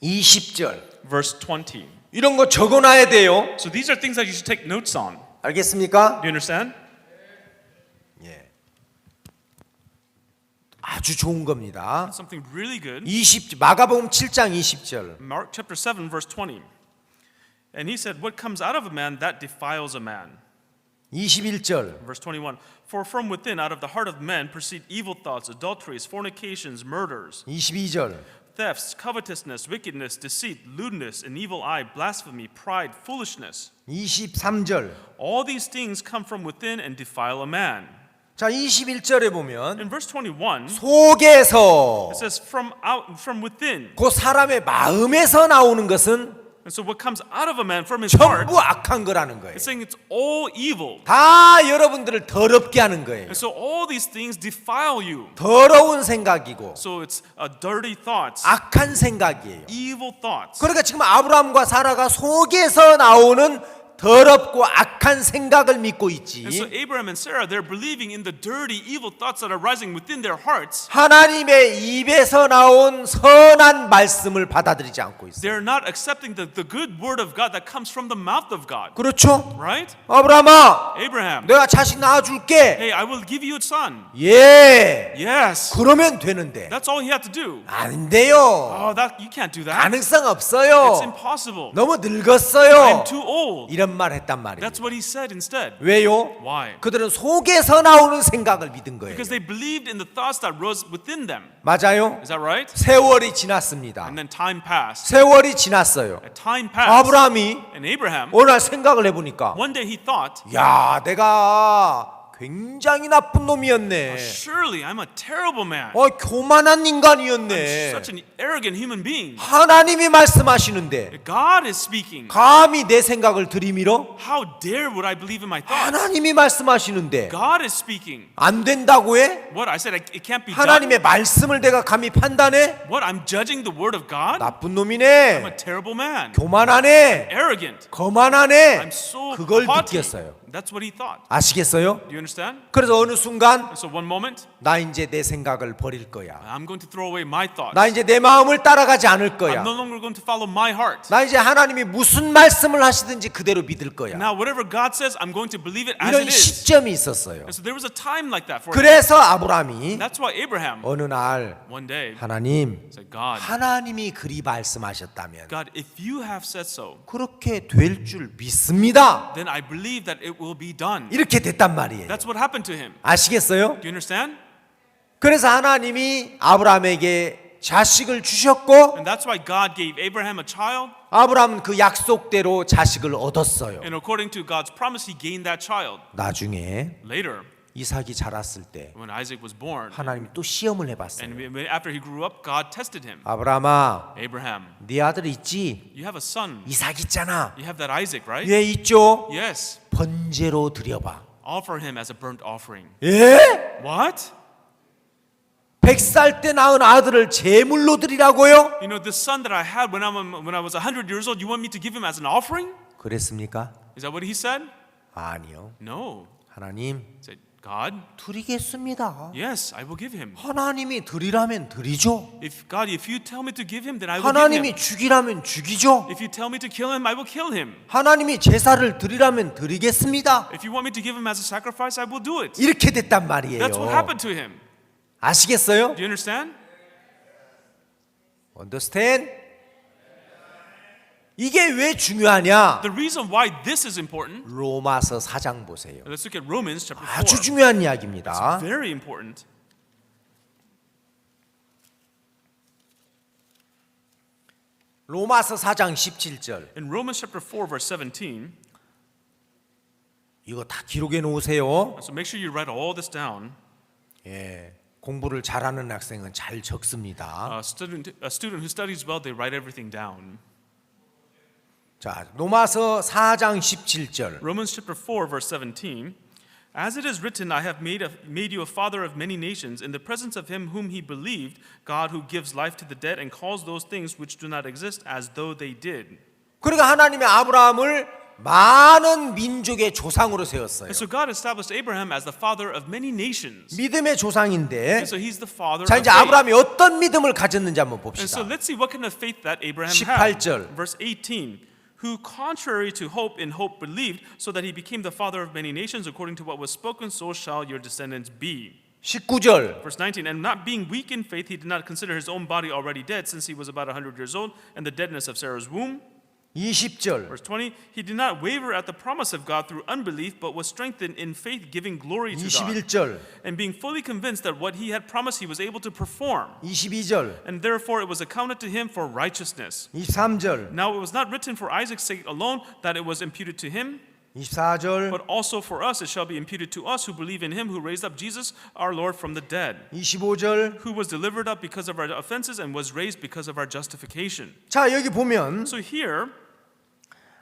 20절. verse 20. 이런 거 적어놔야 돼요. So these are things that you should take notes on. 알겠습니까? Do you understand? 예. 아주 좋은 겁니다. Something really good. 마가복음 7장 20절. Mark chapter 7, verse 20. And he said, what comes out of a man, that defiles a man. 21절. Verse 21. For from within, out of the heart of men, proceed evil thoughts, adulteries, fornications, murders, 22절. thefts, covetousness, wickedness, deceit, lewdness, an evil eye, blasphemy, pride, foolishness. 23절. All these things come from within and defile a man. 자, 21절에 보면 In verse 21, 속에서 it says from within. 그 사람의 마음에서 나오는 것은 And so what comes out of a man from his heart, 전부 악한 거라는 거예요. it's saying it's all evil. 다 여러분들을 더럽게 하는 거예요. And so all these things defile you. 더러운 생각이고 So it's dirty thoughts, 악한 생각이에요. evil thoughts. 그러니까 지금 아브라함과 사라가 속에서 나오는 더럽고 악한 생각을 믿고 있지. And so Abraham and Sarah, they're believing in the dirty, evil thoughts that are rising within their hearts. 하나님의 입에서 나온 선한 말씀을 받아들이지 않고 있어요. They're not accepting the good word of God that comes from the mouth of God. 그렇죠? Right? 아브라함아, Abraham, 내가 자식 낳아줄게. hey, I will give you a son. 예, Yes. 그러면 되는데. That's all he had to do. 아닌데요. Oh, you can't do that. 가능성 It's 없어요. impossible. 너무 늙었어요. I'm too old. 이런 말 했단 말이에요. That's what he said instead. 왜요? Why? 그들은 속에서 나오는 생각을 믿은 거예요. Because they believed in the thoughts that rose within them. 맞아요? Is that right? 세월이 지났습니다. And then time passed. 세월이 지났어요. Time passed. 아브라함이 And Abraham, 어느 날 생각을 해보니까 one day he thought, 야, 내가 굉장히 나쁜 놈이었네. surely I'm a terrible man. 교만한 인간이었네. Such an arrogant human being. 하나님이 말씀하시는데 God is speaking. 감히 내 생각을 들이밀어? How dare would I believe in my thoughts? 하나님이 말씀하시는데 God is speaking. 안 된다고 해? What? I said it can't be done? 하나님의 말씀을 내가 감히 판단해? What? I'm judging the word of God? 나쁜 I'm 놈이네. a terrible man. 교만하네. Arrogant. 거만하네. I'm so 그걸 haughty. 느꼈어요. That's what he thought. 아시겠어요? Do you understand? 그래서 어느 순간 So one moment, 나 이제 내 생각을 버릴 거야. I'm going to throw away my thoughts. 나 이제 내 마음을 따라가지 않을 I'm 거야. no longer going to follow my heart. 나 이제 하나님이 무슨 말씀을 하시든지 그대로 믿을 거야. Now, whatever God says, I'm going to believe it as 이런 it is. 시점이 있었어요. And so there was a time like that for him. 그래서 아브라함이 That's why Abraham, 어느 날 one day, 하나님, said, God, 하나님이 그리 말씀하셨다면 God, if you have said so, 그렇게 될 줄 믿습니다. then I believe that it will be done. 이렇게 됐단 말이에요. That's what happened to him. 아시겠어요? Do you understand? 그래서 하나님이 아브라함에게 자식을 주셨고 And that's why God gave Abraham a child. 아브라함은 그 약속대로 자식을 얻었어요. And according to God's promise, he gained that child. 나중에 Later, 이삭이 자랐을 때 when Isaac was born, 하나님이 또 시험을 해봤어요. and after he grew up, God tested him. 아브라함아, Abraham, 네 아들 있지? you have a son. 이삭 있잖아. You have that Isaac, right? 예, 있죠? Yes. 번제로 드려봐. Offer him as a burnt offering. 예? What? 100살 때 낳은 아들을 제물로 드리라고요? You know, the son that I had when I was 100 years old, you want me to give him as an offering? 그랬습니까? Is that what he said? 아니요. No. 하나님, He said, God, 드리겠습니다. yes, I will give him. 하나님이 드리라면 드리죠. God, if you tell me to give him, then I will give him. 하나님이 죽이라면 죽이죠. If you tell me to kill him, I will kill him. 하나님이 제사를 드리라면 드리겠습니다. If you want me to give him as a sacrifice, I will do it. 이렇게 됐단 말이에요. That's what happened to him. 아시겠어요? Do you understand? Understand? 이게 왜 중요하냐? The reason why this is important, 로마서 4장 보세요. let's look at Romans chapter 4. 아주 중요한 이야기입니다. Very important. 로마서 4장 17절. In Romans chapter 4, verse 17, 이거 다 기록해 놓으세요. so make sure you write all this down. 예, 공부를 잘하는 학생은 잘 적습니다. A student who studies well, they write everything down. 자, 로마서 4장 17절. Romans chapter 4, verse 17. As it is written, I have made you a father of many nations in the presence of him whom he believed, God who gives life to the dead and calls those things which do not exist as though they did. 그러니까 하나님의 아브라함을 많은 민족의 조상으로 세웠어요. And so God established Abraham as the father of many nations. 믿음의 조상인데 And so he's the father 자 of 이제 faith. 아브라함이 어떤 믿음을 가졌는지 한번 And so 봅시다. let's see what kind of faith that Abraham 18절. had. Verse 18. Who contrary to hope in hope believed, so that he became the father of many nations according to what was spoken, so shall your descendants be. 19절. Verse 19, and not being weak in faith, he did not consider his own body already dead, since he was about 100 years old, and the deadness of Sarah's womb. 20절. Verse 20, he did not waver at the promise of God through unbelief, but was strengthened in faith, giving glory to God, 21절. and being fully convinced that what he had promised he was able to perform. 22절. And therefore it was accounted to him for righteousness. 23절. Now it was not written for Isaac's sake alone that it was imputed to him, 24절. but also for us it shall be imputed to us who believe in him who raised up Jesus our Lord from the dead, 25절. who was delivered up because of our offenses and was raised because of our justification. 자, 여기 보면 So here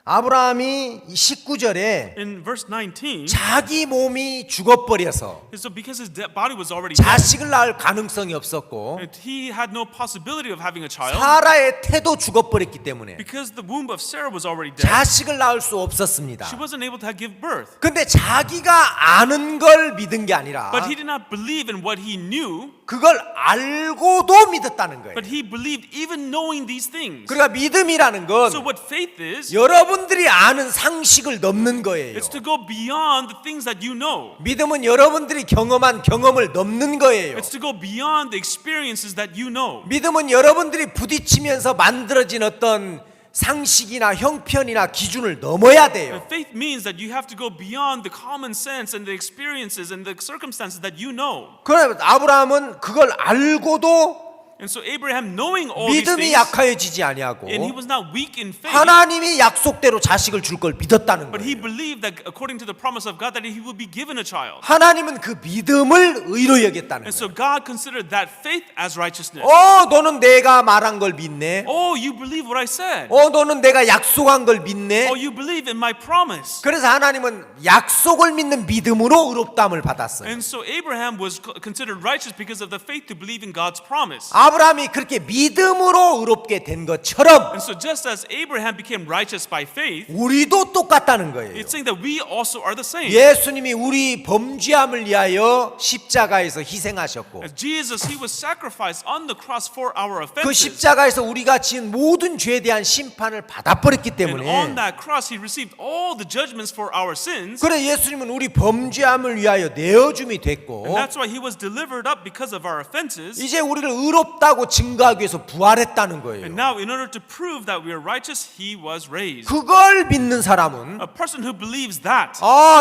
아브라함이 19절에 In verse 19, 자기 몸이 죽어버려서 so because his body was already dead, 자식을 낳을 가능성이 없었고 and he had no possibility of having a child, 사라의 태도 죽어버렸기 때문에 because the womb of Sarah was already dead, 자식을 낳을 수 없었습니다. she wasn't able to give birth. 근데 자기가 아는 걸 믿은 게 아니라 But he did not believe in what he knew, 그걸 알고도 믿었다는 거예요. but he believed even knowing these things. 그러니까 믿음이라는 건 So what faith is, 여러분들이 아는 상식을 넘는 거예요. it's to go beyond the things that you know. 믿음은 여러분들이 경험한 경험을 넘는 거예요. It's to go beyond the experiences that you know. 믿음은 여러분들이 부딪히면서 만들어진 어떤 상식이나 형편이나 기준을 넘어야 돼요. And faith means that you have to go beyond the common sense and the experiences and the circumstances that you know. 그러나 아브라함은 그걸 알고도 And so Abraham, knowing all these 믿음이 things, 약하여지지 아니하고 and he was not weak in faith, 하나님이 약속대로 자식을 줄 걸 믿었다는 but he 거예요. believed that according to the promise of God that he would be given a child. 하나님은 그 믿음을 의로 여겼다는 And so 거예요. God considered that faith as righteousness. 너는 내가 말한 걸 믿네. Oh, you believe what I said. 너는 내가 약속한 걸 믿네. Oh, you believe in my promise. 그래서 하나님은 약속을 믿는 믿음으로 의롭다함을 받았어요. And so Abraham was considered righteous because of the faith to believe in God's promise. 아브라함이 그렇게 믿음으로 의롭게 된 것처럼 And so just as Abraham became righteous by faith, 우리도 똑같다는 거예요. it's saying that we also are the same. 예수님이 우리 범죄함을 위하여 십자가에서 희생하셨고 As Jesus, he was sacrificed on the cross for our 그 offenses. 십자가에서 우리가 지은 모든 죄에 대한 심판을 받아버렸기 And on 때문에 that cross, he received all the judgments for our sins. 그래 예수님은 우리 범죄함을 위하여 내어줌이 됐고 And that's why he was delivered up because of our offenses. 이제 우리를 의롭다고 증거하기 위해서 부활했다는 거예요. And now, in order to prove that we are righteous, he was raised. 그걸 믿는 사람은 A person who believes that,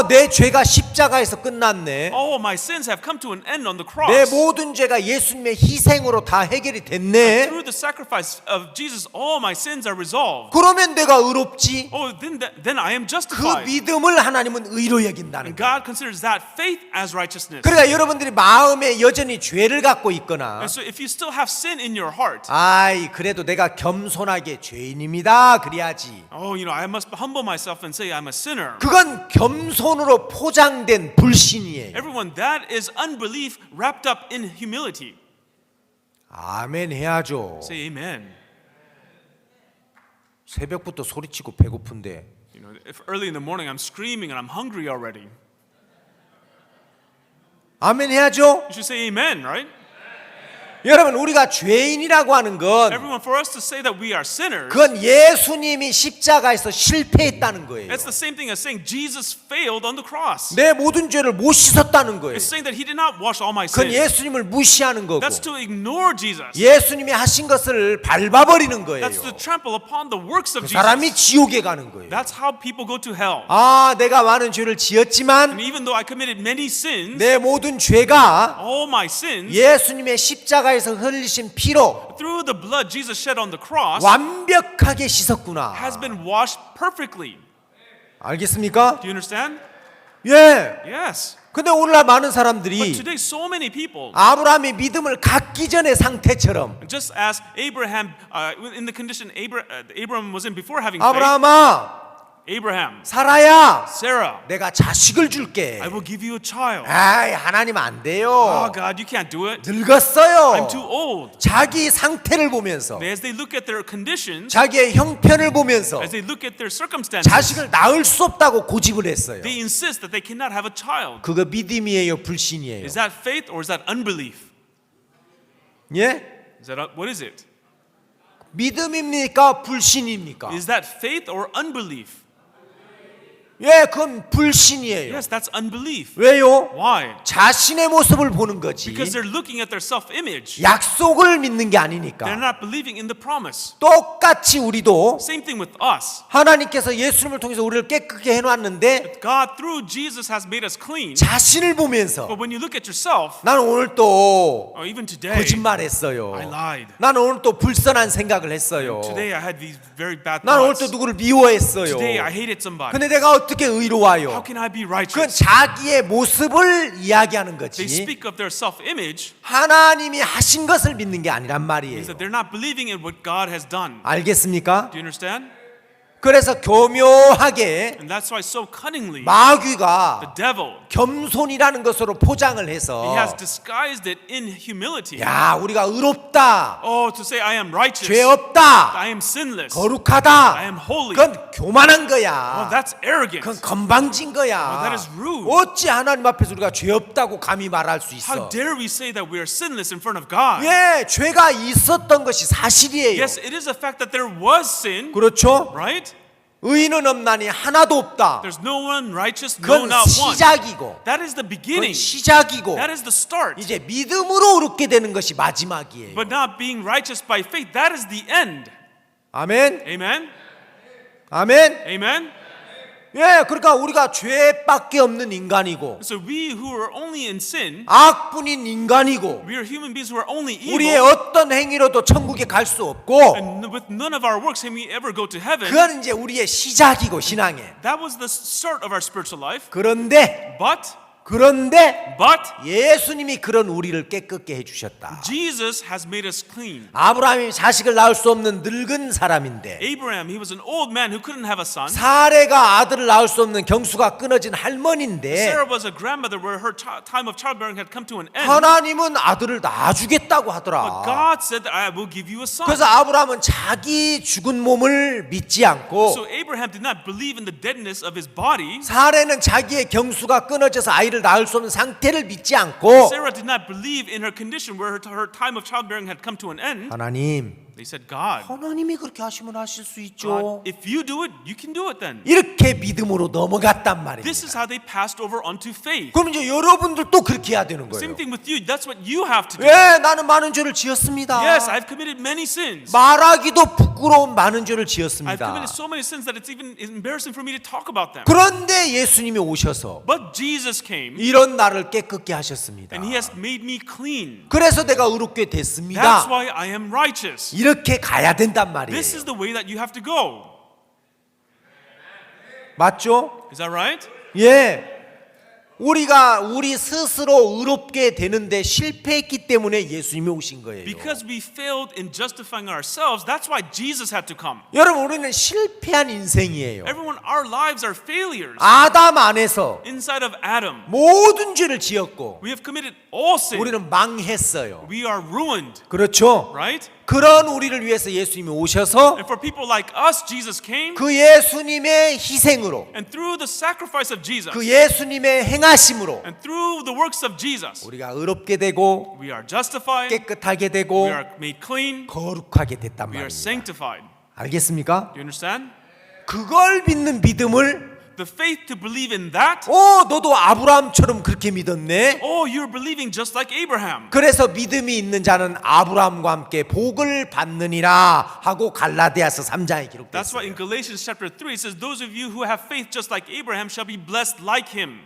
내 죄가 십자가에서 끝났네. oh, my sins have come to an end on the 내 cross. 모든 죄가 예수님의 희생으로 다 해결이 됐네. Through the sacrifice of Jesus, all my sins are resolved. 그러면 내가 의롭지. Oh, then I am 그 justified. 믿음을 하나님은 의로 여긴다는 And 거예요. God considers that faith as righteousness. 그러니까 여러분들이 마음에 여전히 죄를 갖고 있거나 And so if you still have sin in your heart, 그래도 내가 겸손하게 죄인입니다. 그래야지. oh, I must humble myself and say I'm a sinner. 그건 겸손으로 포장된 불신이에요. Everyone, that is unbelief wrapped up in humility. 아멘 해야죠. Say amen. 새벽부터 소리치고 배고픈데 If early in the morning I'm screaming and I'm hungry already, 아멘 해야죠. you should say amen, right? 여러분 우리가 죄인이라고 하는 건 Everyone, for us to say that we are sinners, 그건 예수님이 십자가에서 실패했다는 거예요. it's the same thing as saying Jesus failed on the cross. 내 모든 죄를 못 씻었다는 거예요. It's saying that he did not wash all my 그건 sins. 예수님을 무시하는 거고 That's to ignore Jesus. 예수님이 하신 것을 밟아버리는 거예요. That's to trample upon the works of 그 사람이 Jesus. 지옥에 가는 거예요. That's how people go to hell. 내가 많은 죄를 지었지만 And even though I committed many sins, 내 모든 죄가 all my sins, 예수님의 십자가에서 흘리신 피로 through the blood Jesus shed on the cross, 완벽하게 씻었구나. has been washed perfectly. 알겠습니까? Do you understand? 예. Yes. 근데 오늘날 많은 But 사람들이 today, so many people, 아브라함이 믿음을 갖기 전의 상태처럼 just as Abraham, in the condition Abraham was in before having faith, 아브라함아, Abraham, 사라야, Sarah, 내가 자식을 줄게. I will give you a child. 하나님 안 돼요. Oh God, you can't do it. 늙었어요. I'm too old. 자기 상태를 보면서 As they look at their conditions, 자기의 형편을 보면서 as they look at their circumstances, 자식을 낳을 수 없다고 고집을 했어요. they insist that they cannot have a child. 그거 믿음이에요, 불신이에요? Is that faith or is that unbelief? 예? What is it? 믿음입니까? 불신입니까? Is that faith or unbelief? 예, 그건 불신이에요. Yes, that's unbelief. 왜요? Why? 자신의 모습을 보는 거지. Because they're looking at their self-image. 약속을 믿는 게 They're 아니니까. not believing in the promise. 똑같이 우리도 Same thing with us. 하나님께서 예수님을 통해서 우리를 깨끗게 해놨는데 God, through Jesus, has made us clean. 자신을 보면서 But when you look at yourself, 나는 오늘 또 or even today, 거짓말했어요. I lied. 나는 오늘 또 불선한 생각을 했어요. Today I had these very bad 나는 오늘 thoughts. 또 누구를 미워했어요. Today I hated somebody. 근데 내가 어떻게 의로워요? How can I be 그건 righteous? 자기의 모습을 이야기하는 They 거지. speak of their self-image, 하나님이 하신 것을 믿는 게 아니란 means 말이에요. that they're not believing in what God has done. 알겠습니까? Do you understand? 그래서 교묘하게 And that's why so cunningly 마귀가 the devil, 겸손이라는 것으로 포장을 he 해서 has disguised it in humility. 야 우리가 의롭다, Oh, to say I am righteous, 죄 없다, I am sinless, 거룩하다, I am holy. 그건 교만한 Oh, 거야. that's arrogant. 그건 건방진 거야. that is rude. 어찌 하나님 앞에서 우리가 죄 없다고 감히 말할 수 How 있어? dare we say that we are sinless in front of God? 예, 죄가 있었던 것이 사실이에요. Yes, it is a fact that there was sin, 그렇죠? right? 의인은 없나니 하나도 없다. There's no one righteous, no, 그건 not one. 시작이고, That is the 그건 beginning. 시작이고, That is the start. 이제 믿음으로 의롭게 되는 것이 마지막이에요. But not being righteous by faith, that is the end. 아멘, Amen? 아멘. Amen? 예, 그러니까 우리가 죄밖에 없는 인간이고, So we who are only in sin, 악뿐인 인간이고, we are human beings who are only 우리의 evil, 어떤 행위로도 천국에 갈 수 없고, and with none of our works can we ever go to heaven. 그건 이제 우리의 시작이고 신앙에. That was the start of our spiritual life. 그런데 But 예수님이 그런 우리를 깨끗게 해주셨다. Jesus has made us clean. 아브라함이 자식을 낳을 수 없는 늙은 사람인데, Abraham, he was an old man who couldn't have a son. 사레가 아들을 낳을 수 없는 경수가 끊어진 할머니인데, Sarah was a grandmother where her time of childbearing had come to an end. 하나님은 아들을 낳아주겠다고 But 하더라. God said that I will give you a son. 그래서 아브라함은 자기 죽은 몸을 믿지 않고, So Abraham did not believe in the deadness of his body. 사레는 자기의 경수가 끊어져서 아이를 낳을 수 없는 상태를 믿지 않고, Sarah did not believe in her condition where her time of childbearing had come to an end. 하나님, They said, God, 하나님이 그렇게 하시면 하실 수 God, 있죠. if you do it, you can do it then. 이렇게 믿음으로 넘어갔단 말입니다. This is how they passed over onto faith. 그럼 이제 여러분들도 그렇게 해야 되는 거예요. Same thing with you. That's what you have to do. 예, 나는 많은 죄를 지었습니다. Yes, I've committed many sins. 말하기도 부끄러운 많은 죄를 I've 지었습니다. committed so many sins that it's even embarrassing for me to talk about them. 그런데 예수님이 오셔서 But Jesus came 이런 나를 깨끗게 하셨습니다. and He has made me clean. 그래서 내가 의롭게 That's 됐습니다. why I am righteous. 이렇게 가야 된단 말이에요. This is the way that you have to go. 맞죠? Is that right? 예. 우리 스스로 의롭게 되는데 실패했기 때문에 예수님이 오신 거예요. Because we failed in justifying ourselves, that's why Jesus had to come. 여러분, 우리는 실패한 인생이에요. Everyone, our lives are failures. 아담 안에서 Inside of Adam, 모든 죄를 지었고 we have committed all sin. 우리는 망했어요. We are ruined, 그렇죠? right? 그런 우리를 위해서 예수님이 오셔서 And for people like us, Jesus came, 그 예수님의 희생으로, and through the sacrifice of Jesus, 그 예수님의 행하심으로 and through the works of Jesus, 우리가 의롭게 되고 we are justified, 깨끗하게 we 되고 are made clean, 거룩하게 됐단 we are 말입니다. sanctified. 알겠습니까? Do you understand? 그걸 믿는 믿음을 The faith to believe in that. 너도 아브라함처럼 그렇게 믿었네. Oh, you're believing just like Abraham. 그래서 믿음이 있는 자는 아브라함과 함께 복을 받느니라 하고 갈라디아서 3장에 That's why 기록됐어요. in Galatians chapter 3 it says, those of you who have faith just like Abraham shall be blessed like him.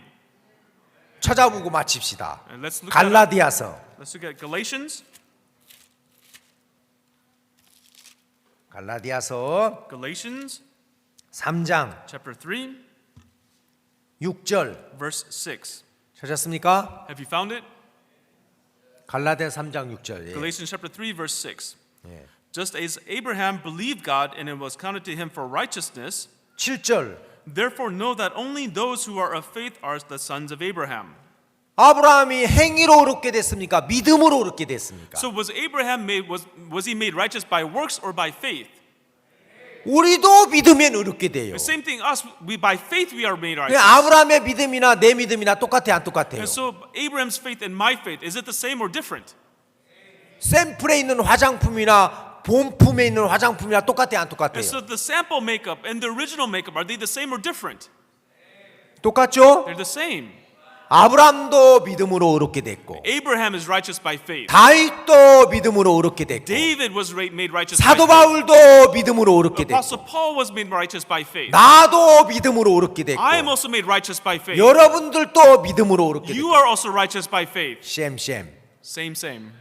찾아보고 마칩시다. And let's look 갈라디아서 at Galatians. 갈라디아서 3장 Chapter 3, 6절 verse 6. 찾았습니까? Have you found it? 갈라디아서 3장 6절. 예. Galatians chapter 3, verse 6. 예. Just as Abraham believed God and it was counted to him for righteousness, 7절. therefore know that only those who are of faith are the sons of Abraham. 아브라함이 행위로 의롭게 됐습니까? 믿음으로 의롭게 됐습니까? So was Abraham was he made righteous by works or by faith? 우리도 믿으면 의롭게 돼요. The same thing us, by faith we are made 그냥 righteous. 아브라함의 믿음이나 내 믿음이나 똑같아 안 똑같아요? And so Abraham's faith and my faith, is it the same or different? 샘플에 있는 화장품이나 본품에 있는 화장품이나 똑같아 안 똑같아요? And so the sample makeup and the original makeup, are they the same or different? 똑같죠? They're the same. 아브라함도 믿음으로 의롭게 됐고 Abraham is righteous by faith. 다윗도 믿음으로 의롭게 됐고 David was made righteous 사도 by faith. 바울도 믿음으로 의롭게 됐고 Apostle Paul was made righteous by faith. 나도 믿음으로 의롭게 됐고 I am also made righteous by faith. 여러분들도 믿음으로 의롭게 You 됐고 are also righteous by faith. 셈 Same.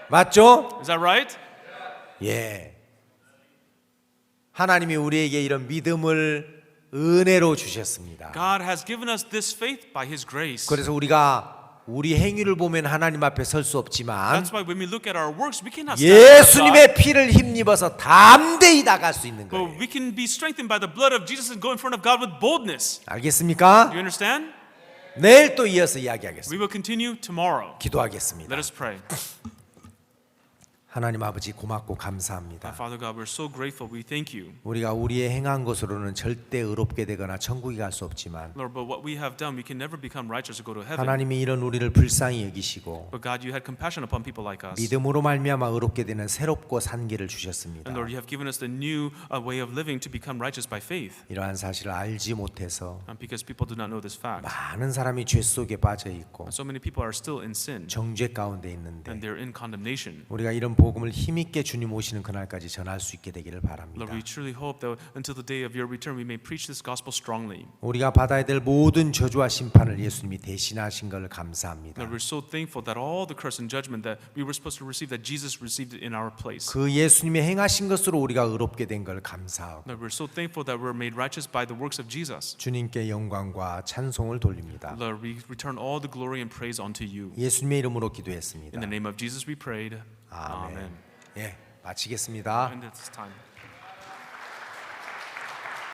맞죠? Is that right? 예. 하나님이 우리에게 이런 믿음을 은혜로 주셨습니다. God has given us this faith by His grace. 그래서 우리가 우리 행위를 보면 하나님 앞에 설 수 없지만 That's why when we look at our works, we cannot stand before God. 예수님의 피를 힘입어서 담대히 담대히 나갈 수 있는 But 거예요. we can be strengthened by the blood of Jesus and go in front of God with boldness. 알겠습니까? Do you understand? 내일 또 이어서 We 이야기하겠습니다. will continue tomorrow. 기도하겠습니다. Let us pray. 하나님 아버지 고맙고 Our 감사합니다. Father God, we're so grateful. We thank you. 우리가 우리의 행한 것으로는 절대 의롭게 되거나 천국에 갈 수 없지만 Lord, but what we have done, we can never become righteous or go to heaven. 하나님이 이런 우리를 불쌍히 여기시고 But God, you had compassion upon people like us. 믿음으로 말미암아 의롭게 되는 새롭고 산 길을 주셨습니다. And Lord, you have given us the new way of living to become righteous by faith. 이러한 사실을 알지 못해서 Because people do not know this fact. 많은 사람이 죄 속에 빠져 있고 And so many people are still in sin. 정죄 가운데 있는데 And they're in condemnation. 우리가 이런 복음을 힘있게 주님 오시는 그날까지 전할 수 있게 되기를 바랍니다. Lord, we truly hope that until the day of your return, we may preach this gospel strongly. 우리가 받아야 될 모든 저주와 심판을 예수님이 대신하신 것을 감사합니다. Lord, we're so thankful that all the curse and judgment that we were supposed to receive, that Jesus received it in our place. 그 예수님이 행하신 것으로 우리가 의롭게 된 걸 감사하고 Lord, we're so thankful that we're made righteous by the works of Jesus. 주님께 영광과 찬송을 돌립니다. Lord, we return all the glory and praise unto you. 예수님의 이름으로 기도했습니다. In the name of Jesus we prayed. 아멘. Amen. 예, 마치겠습니다. And at this time.